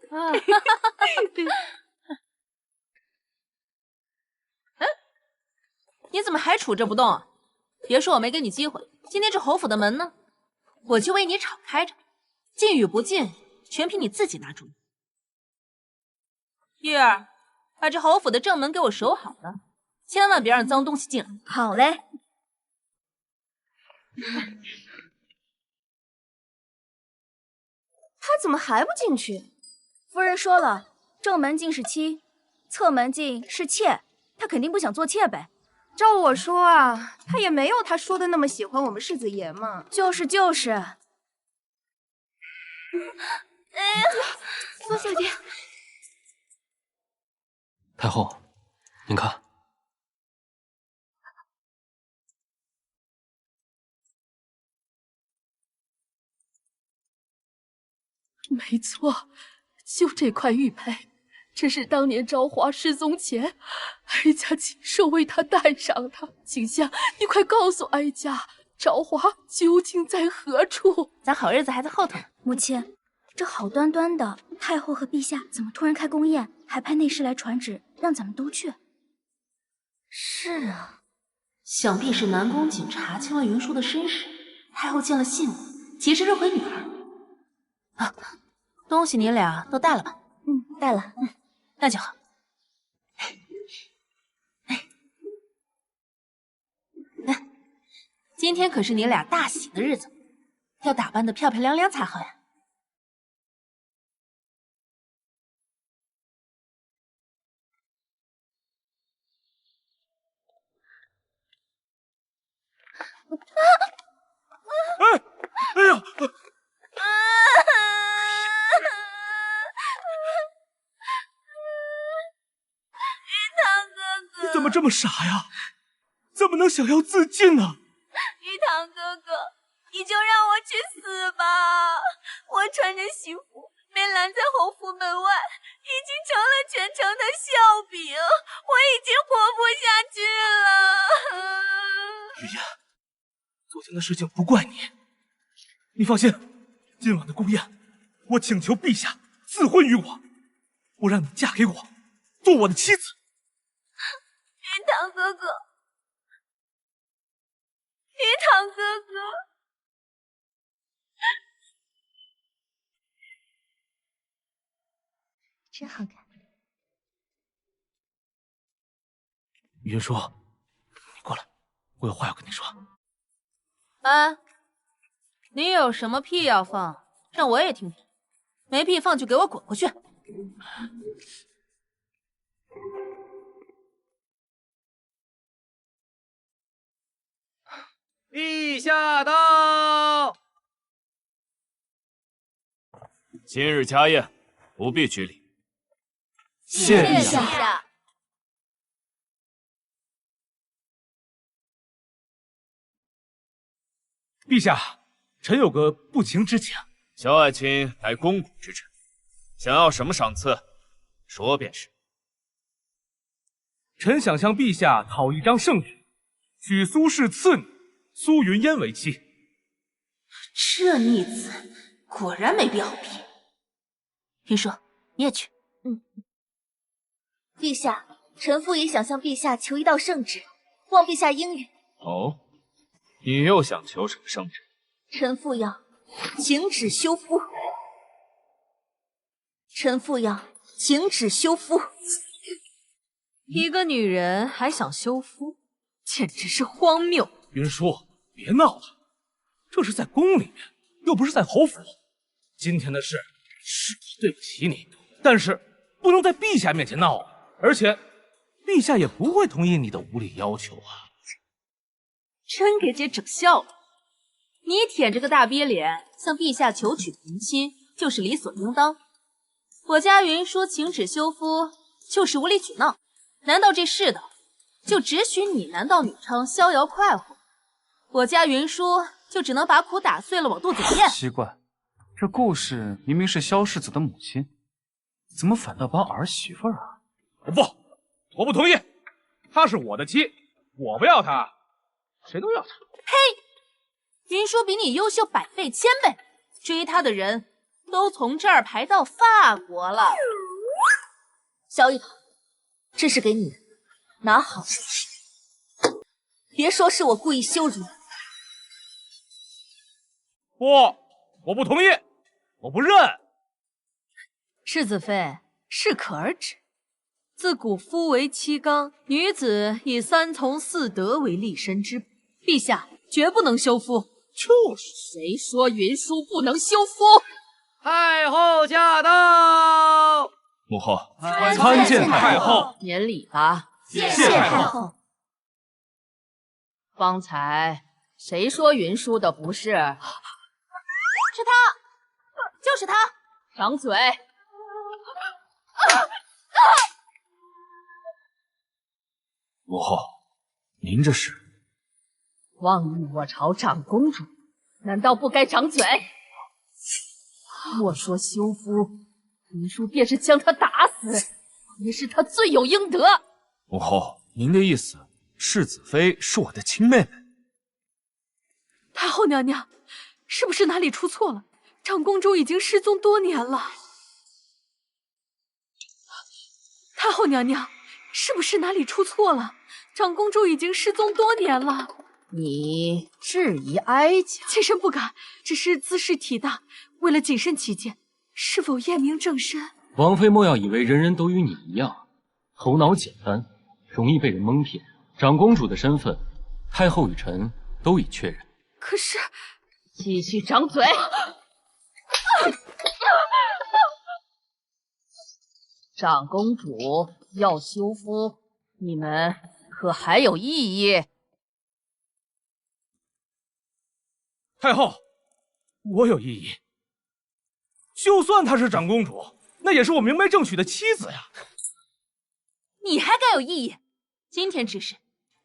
你怎么还杵着不动啊？别说我没给你机会，今天这侯府的门呢，我就为你敞开着，进与不进，全凭你自己拿主意。玉儿，把这侯府的正门给我守好了，千万别让脏东西进来。好嘞。他怎么还不进去？夫人说了，正门进是妻，侧门进是妾，他肯定不想做妾呗。照我说啊，他也没有他说的那么喜欢我们世子爷嘛。就是。哎呀，苏小姐，太后，您看。没错，就这块玉佩，这是当年昭华失踪前，哀家亲手为他戴上的。景香，你快告诉哀家，昭华究竟在何处？咱好日子还在后头呢。母亲，这好端端的，太后和陛下怎么突然开宫宴，还派内侍来传旨，让咱们都去？是啊，想必是南宫瑾查清了云舒的身世，太后见了信了，急着认回女儿。啊，东西你俩都带了吧？带了。那就好。今天可是你俩大喜的日子，要打扮得漂漂亮亮才好呀。哎呀！你怎么这么傻呀？怎么能想要自尽呢？玉堂哥哥，你就让我去死吧！我穿着西服被拦在侯府门外，已经成了全城的笑柄，我已经活不下去了。雨嫣，昨天的事情不怪你，你放心，今晚的宫宴，我请求陛下赐婚于我，我让你嫁给我，做我的妻子。玉堂哥哥，玉堂哥哥，真好看。云舒，你过来，我有话要跟你说。啊，你有什么屁要放，让我也听听。没屁放就给我滚回去！陛下到！今日家宴不必拘礼。谢陛下。陛下，臣有个不情之请。萧爱卿乃肱骨之臣，想要什么赏赐，说便是。臣想向陛下讨一张圣旨，许苏氏次女苏云烟为妻。这逆子果然没必好批。云舒，你也去。陛下，臣妇也想向陛下求一道圣旨，望陛下应允。哦，你又想求什么圣旨？臣妇要请旨休夫。臣妇要请旨休夫。一个女人还想休夫，简直是荒谬！云舒，别闹了，这是在宫里面，又不是在侯府。今天的事是我对不起你，但是不能在陛下面前闹啊！而且，陛下也不会同意你的无理要求啊！真给姐整笑了。你舔着个大鳖脸向陛下求娶平亲，就是理所应当。我家云舒请旨休夫，就是无理取闹。难道这世道就只许你男盗女娼逍遥快活？我家云舒就只能把苦打碎了往肚子里咽？奇怪，这顾氏明明是萧世子的母亲，怎么反倒帮儿媳妇啊？我不同意，她是我的妻，我不要她，谁都要她。呸！云舒比你优秀100倍、1000倍，追她的人都从这儿排到法国了。萧玉堂，这是给你的，拿好。别说是我故意羞辱你。我不同意，我不认。世子妃，适可而止。自古夫为妻纲，女子以3从4德为立身之本。陛下绝不能休夫。就是谁说云舒不能休夫？太后驾到！母后，参见太后。免礼了。谢太后。方才谁说云舒的不是？是他，就是他！掌嘴！母后，您这是妄议我朝长公主，难道不该掌嘴？莫说休夫，云舒便是将他打死，也是他罪有应得。母后，您的意思，世子妃是我的亲妹妹？太后娘娘，是不是哪里出错了？长公主已经失踪多年了。太后娘娘，是不是哪里出错了？长公主已经失踪多年了。你质疑哀家？妾身不敢，只是姿势体大，为了谨慎起见，是否验明正身？王妃莫要以为人人都与你一样，头脑简单，容易被人蒙骗。长公主的身份，太后与臣都已确认。可是，继续掌嘴！长公主要休夫，你们可还有异议？太后，我有异议。就算她是长公主，那也是我明媒正娶的妻子呀。你还敢有异议？今天之事，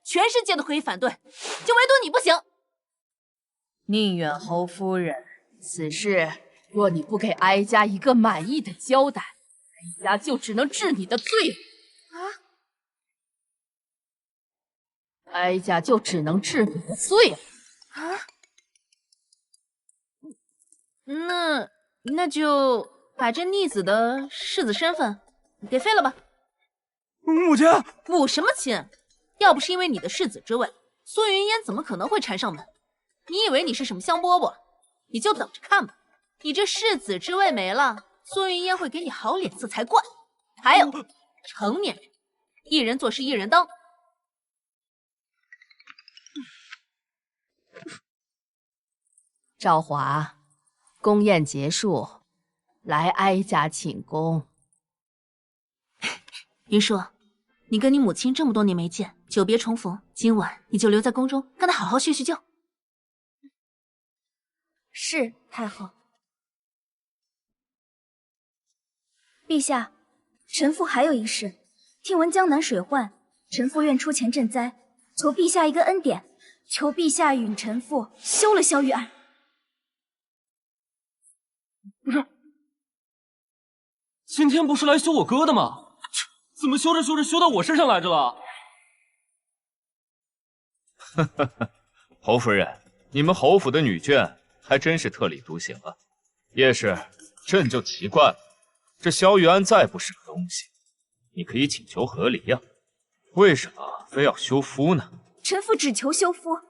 全世界都可以反对，就唯独你不行。宁远侯夫人，此事若你不给哀家一个满意的交代，哀家就只能治你的罪了。哀家就只能治你的罪了。那就把这逆子的世子身份给废了吧。母亲，母什么亲？要不是因为你的世子之位，苏云烟怎么可能会缠上门？你以为你是什么香饽饽？你就等着看吧。你这世子之位没了，苏云烟会给你好脸色才怪。还有，成年人，一人做事一人当。赵华，宫宴结束，来哀家请功。云舒，你跟你母亲这么多年没见，久别重逢，今晚你就留在宫中，跟她好好叙叙旧。是太后。陛下，臣妇还有一事，听闻江南水患，臣妇愿出钱赈灾，求陛下一个恩典，求陛下允臣妇休了萧玉案。不是，今天不是来休我哥的吗？怎么修着修着修到我身上来着了？侯夫人，你们侯府的女眷还真是特立独行啊。叶氏，朕就奇怪了，这萧玉安再不是个东西，你可以请求和离呀，为什么非要休夫呢？臣妇只求休夫，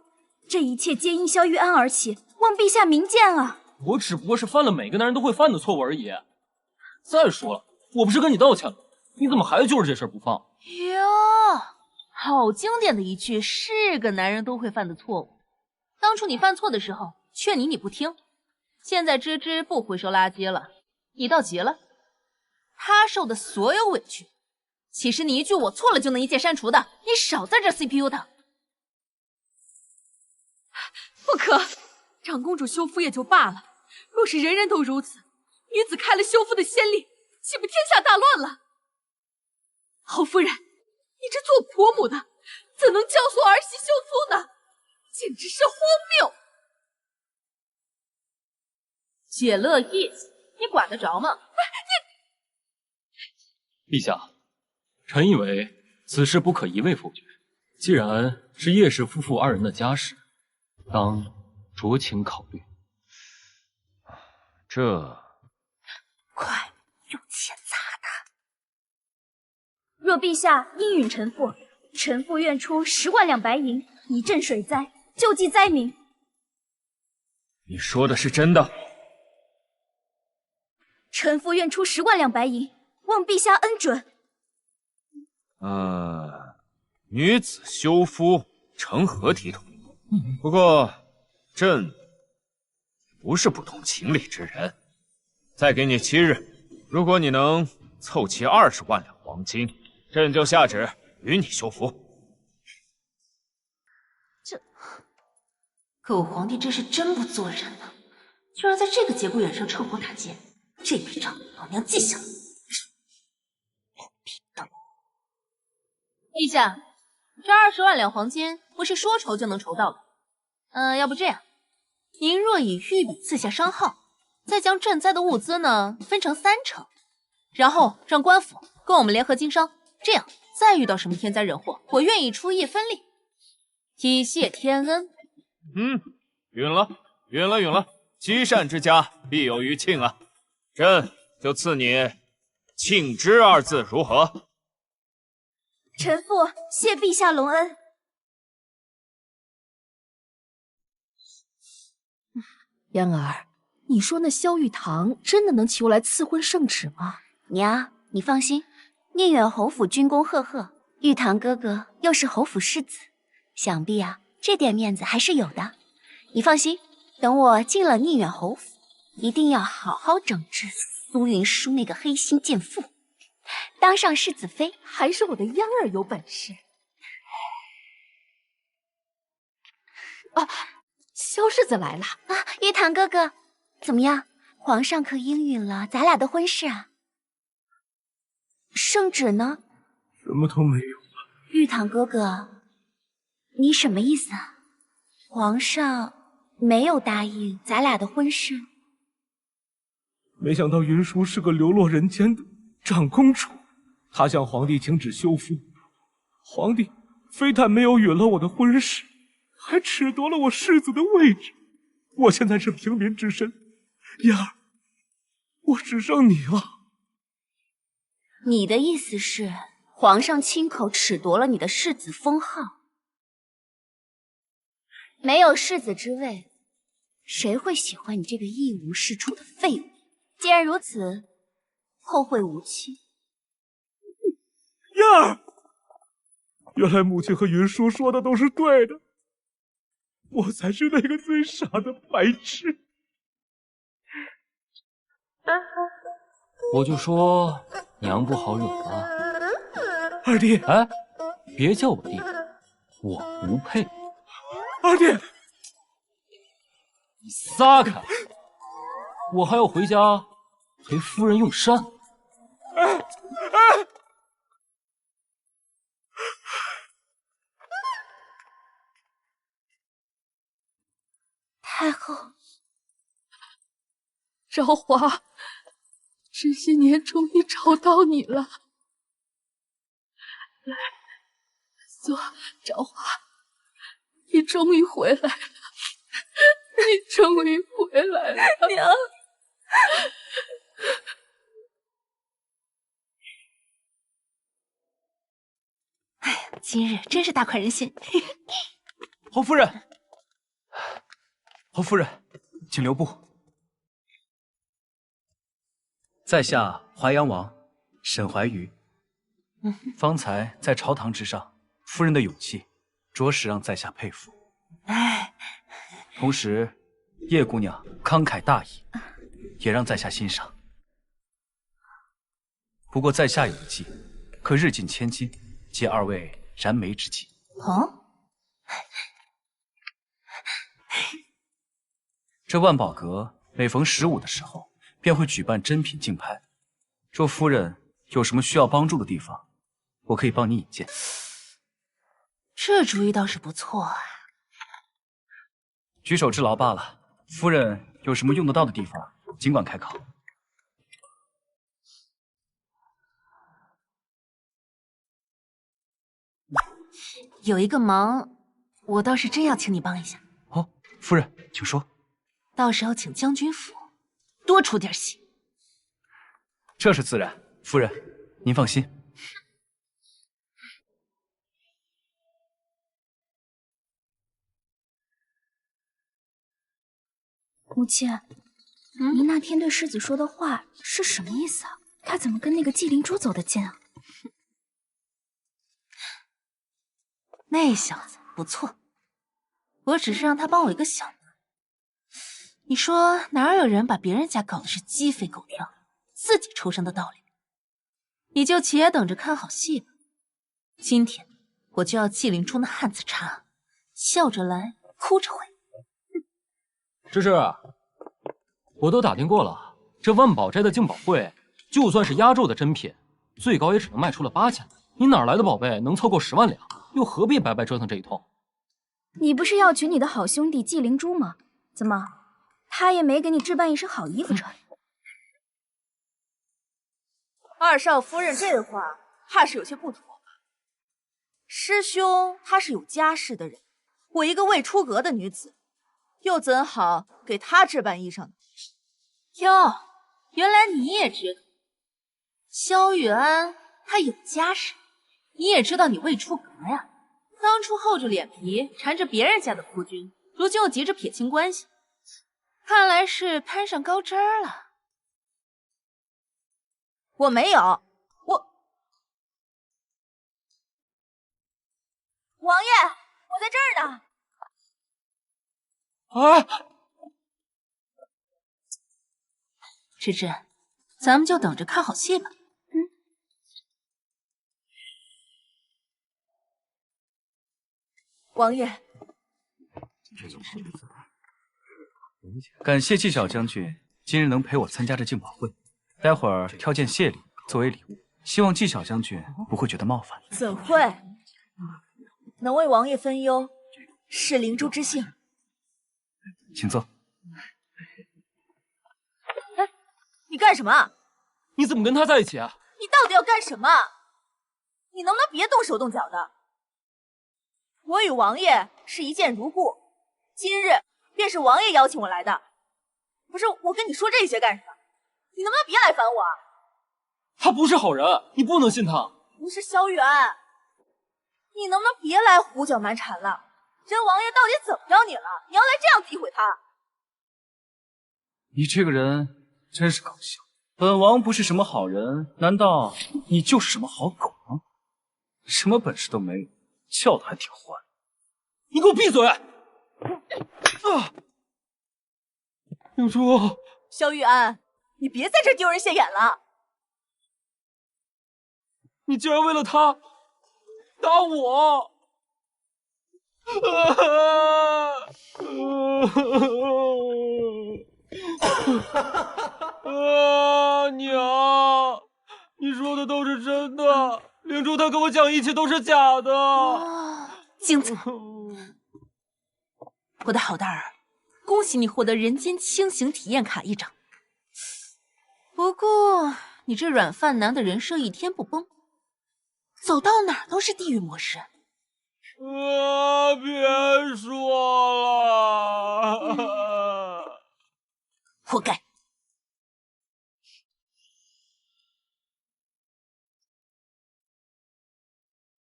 这一切皆因萧玉安而起，望陛下明鉴啊！我只不过是犯了每个男人都会犯的错误而已。再说了，我不是跟你道歉了，你怎么还揪着这事不放？哟，好经典的一句，是个男人都会犯的错误。当初你犯错的时候，劝你不听，现在芝芝不回收垃圾了，你倒急了。他受的所有委屈，岂是你一句我错了就能一键删除的？你少在这 CPU 它。不可，长公主休夫也就罢了，若是人人都如此，女子开了休夫的先例，岂不天下大乱了？侯夫人，你这做婆母的，怎能教唆儿媳休夫呢？简直是荒谬！解乐意思，你管得着吗？陛下，臣以为此事不可一味否决。既然是叶氏夫妇二人的家事，当酌情考虑。这……快用钱砸他！若陛下应允臣妇，臣妇愿出10万两白银，以赈水灾，救济灾民。你说的是真的？臣妇愿出10万两白银，望陛下恩准。女子休夫成何体统？不过朕不是不通情理之人，再给你7日，如果你能凑齐20万两黄金，朕就下旨与你休夫。可我皇帝这是真不做人呢，居然在这个节骨眼上趁火打劫，这笔账老娘记下了。陛下，这20万两黄金不是说筹就能筹到的。要不这样，您若以御笔刺下商号，再将赈灾的物资呢分成3成，然后让官府跟我们联合经商，这样再遇到什么天灾人祸，我愿意出一分力，以谢天恩。允了，积善之家必有余庆啊！朕就赐你庆之2字，如何？臣妇谢陛下隆恩。嫣儿，你说那萧玉堂真的能求来赐婚圣旨吗？娘，你放心，宁远侯府军功赫赫，玉堂哥哥又是侯府世子，想必这点面子还是有的。你放心，等我进了宁远侯府，一定要好好整治苏云舒那个黑心贱妇，当上世子妃。还是我的嫣儿有本事。萧世子来了玉堂哥哥，怎么样？皇上可应允了咱俩的婚事啊？圣旨呢？什么都没有。玉堂哥哥，你什么意思啊？皇上没有答应咱俩的婚事。没想到云舒是个流落人间的长公主，她向皇帝请旨休夫，皇帝非但没有允了我的婚事，还褫夺了我世子的位置。我现在是平民之身，嫣儿，我只剩你了。你的意思是，皇上亲口褫夺了你的世子封号？没有世子之位，谁会喜欢你这个一无是处的废物？既然如此，后会无期。嫣儿，原来母亲和云舒说的都是对的，我才是那个最傻的白痴。我就说娘不好惹啊。二弟，哎，别叫我弟，我不配。二弟，你撒开！我还要回家陪夫人用膳。太后，昭华，这些年终于找到你了。来，坐，昭华，你终于回来了，你终于回来了，娘。哎呀，今日真是大快人心。侯夫人，侯夫人，请留步。在下淮阳王沈怀瑜。方才在朝堂之上，夫人的勇气，着实让在下佩服。同时，叶姑娘慷慨大义，也让在下欣赏。不过在下有一计，可日进千金，借二位燃眉之急。这万宝阁每逢15的时候，便会举办珍品竞拍。若夫人有什么需要帮助的地方，我可以帮你引荐。这主意倒是不错啊。举手之劳罢了。夫人有什么用得到的地方，尽管开口。有一个忙，我倒是真要请你帮一下。哦，夫人，请说。到时候请将军府多出点戏。这是自然，夫人，您放心。母亲，您那天对世子说的话是什么意思啊？他怎么跟那个纪灵珠走得近啊？那小子不错，我只是让他帮我一个小忙。你说哪有人把别人家搞的是鸡飞狗跳，自己抽身的道理？你就且等着看好戏吧。今天我就要纪灵中的汉子茶，笑着来，哭着回。芝芝，我都打听过了，这万宝斋的竞宝会，就算是压轴的珍品，最高也只能卖出了8000。你哪来的宝贝能凑够10万两？又何必白白折腾这一通？你不是要娶你的好兄弟纪灵珠吗？怎么，他也没给你置办一身好衣服穿？二少夫人这话怕是有些不妥吧？师兄他是有家室的人，我一个未出阁的女子，又怎好给他置办衣裳呢？哟，原来你也知道，萧玉安他有家室，你也知道你未出阁呀。当初厚着脸皮缠着别人家的夫君，如今又急着撇清关系，看来是攀上高枝儿了。我没有，王爷，我在这儿呢。啊！芝芝，咱们就等着看好戏吧。王爷，感谢纪晓将军今日能陪我参加这竞宝会，待会儿挑件谢礼作为礼物，希望纪晓将军不会觉得冒犯。怎会？能为王爷分忧，是灵珠之幸。请坐。哎，你干什么？你怎么跟他在一起啊？你到底要干什么？你能不能别动手动脚的？我与王爷是一见如故，今日便是王爷邀请我来的。不是，我跟你说这些干什么？你能不能别来烦我啊？他不是好人，你不能信他。不是萧远，你能不能别来胡搅蛮缠了？人王爷到底怎么着你了？你要来这样诋毁他？你这个人真是搞笑。本王不是什么好人，难道你就是什么好狗吗？什么本事都没有，叫的还挺欢。你给我闭嘴！灵珠，萧玉安，你别在这丢人现眼了！你竟然为了他打我！娘，你说的都是真的，灵珠她跟我讲一切都是假的。精彩！我的好大儿，恭喜你获得人间清醒体验卡1张。不过你这软饭男的人设一天不崩，走到哪儿都是地狱模式。别说了，活该！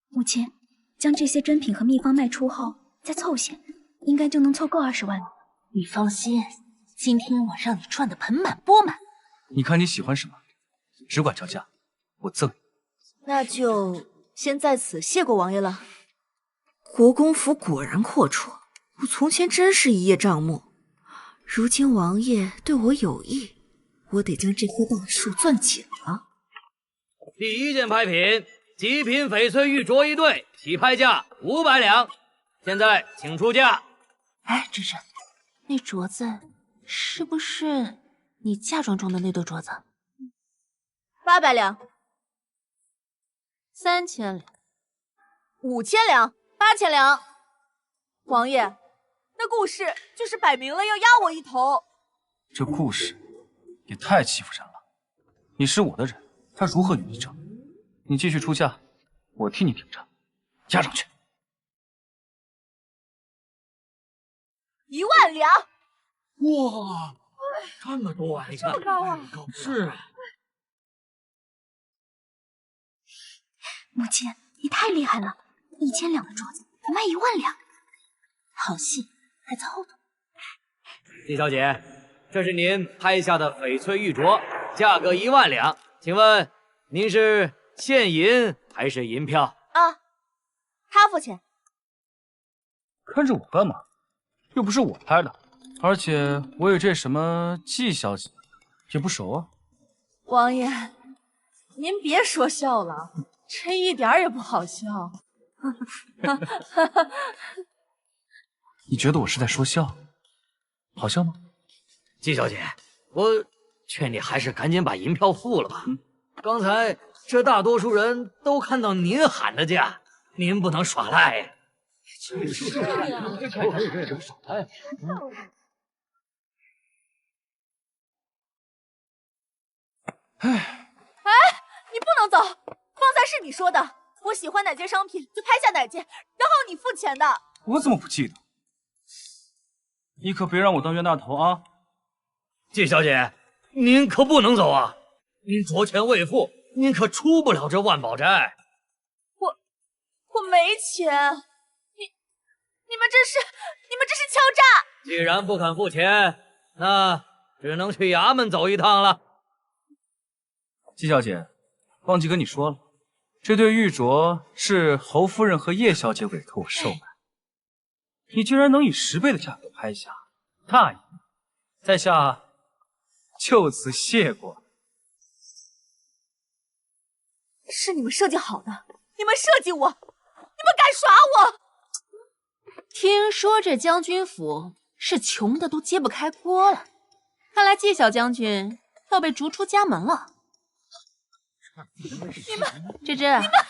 母亲，将这些珍品和秘方卖出后，再凑些，应该就能凑够20万了。你放心，今天我让你赚得盆满钵满。你看你喜欢什么，只管叫价，我赠你。那就先在此谢过王爷了。国公府果然阔绰，我从前真是一叶障目。如今王爷对我有意，我得将这棵大树攥紧了。第一件拍品，极品翡翠玉镯1对，起拍价500两。现在请出价。哎，芝芝，那镯子是不是你嫁妆中的那对镯子？800两，3000两，5000两，8000两。王爷，那顾氏就是摆明了要压我一头。这顾氏也太欺负人了。你是我的人，他如何与你争？你继续出价，我替你顶着，压上去。1万两！哇，这么多啊！你看，这么高啊！是。母亲，你太厉害了！1000两的镯子卖1万两，好戏还在后头。季小姐，这是您拍下的翡翠玉镯，价格1万两，请问您是现银还是银票？啊，他付钱。看着我干嘛？又不是我拍的，而且我与这什么季小姐也不熟啊。王爷，您别说笑了，这一点也不好笑。你觉得我是在说笑？好笑吗？季小姐，我劝你还是赶紧把银票付了吧。刚才这大多数人都看到您喊的价，您不能耍赖呀。就是啊，就是耍赖。哎，你不能走！方才是你说的，我喜欢哪件商品就拍下哪件，然后你付钱的。我怎么不记得？你可别让我当冤大头啊！季小姐，您可不能走啊！您卓钱未付，您可出不了这万宝斋。我没钱，你们这是敲诈！既然不肯付钱，那只能去衙门走一趟了。季小姐，忘记跟你说了，这对玉镯是侯夫人和叶小姐委托我售卖，你居然能以10倍的价格拍下，大爷，在下就此谢过。是你们设计好的，你们设计我，你们敢耍我！听说这将军府是穷的都揭不开锅了，看来季小将军要被逐出家门了。你们，芝芝，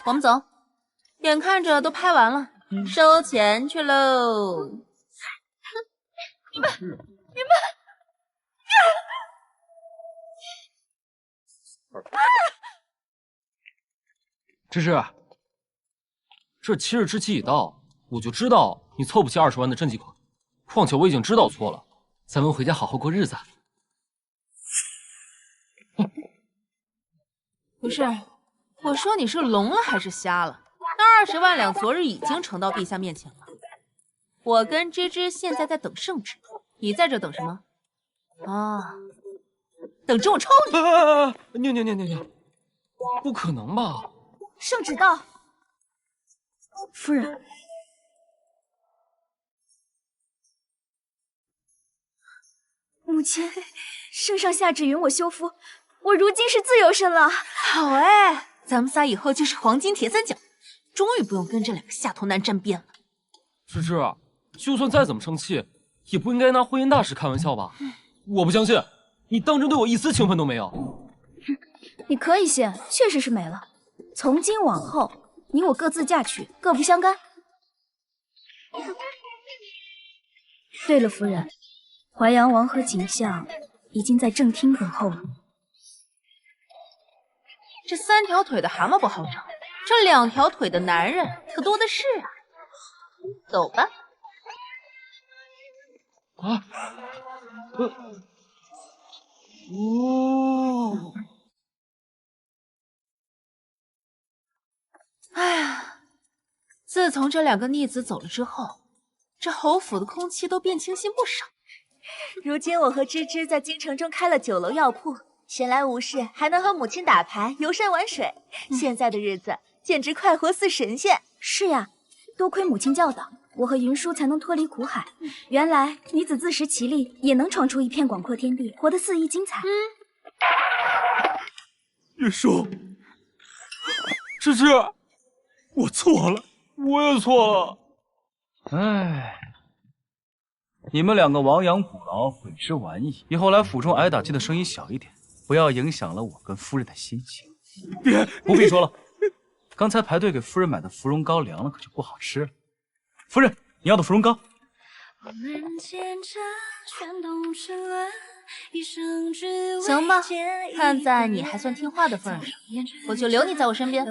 我们走，眼看着都拍完了，收钱去喽。你们，芝芝，这7日之期已到，我就知道你凑不齐20万的赈济款。况且我已经知道错了，咱们回家好好过日子。不是，我说你是聋了还是瞎了？那20万两昨日已经呈到陛下面前了。我跟芝芝现在在等圣旨，你在这等什么？啊，等着我抽你！娘，不可能吧？圣旨到，夫人。母亲，圣上下旨允我休夫，我如今是自由身了。好哎，咱们仨以后就是黄金铁三角，终于不用跟这2个下头男沾边了。芝芝，就算再怎么生气，也不应该拿婚姻大事开玩笑吧？我不相信，你当真对我一丝情分都没有？你可以信，确实是没了。从今往后，你我各自嫁娶，各不相干。对了，夫人。淮阳王和景相已经在正厅等候了。这3条腿的蛤蟆不好找，这2条腿的男人可多的是啊。走吧。哎呀，自从这2个逆子走了之后，这侯府的空气都变清新不少。如今我和芝芝在京城中开了酒楼药铺，闲来无事还能和母亲打牌、游山玩水，现在的日子简直快活似神仙。是呀，多亏母亲教导，我和云舒才能脱离苦海。原来女子自食其力，也能闯出一片广阔天地，活得肆意精彩。云舒，芝芝，我错了，我也错了。唉。你们2个亡羊补牢，悔之晚矣。以后来府中挨打，记得声音小一点，不要影响了我跟夫人的心情。别，不必说了。刚才排队给夫人买的芙蓉糕凉了，可就不好吃了。夫人，你要的芙蓉糕。行吧，看在你还算听话的份上，我就留你在我身边。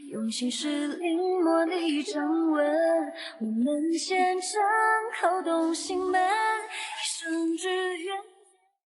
用心事临摹你掌纹，我们现场扣动心门，一生只愿。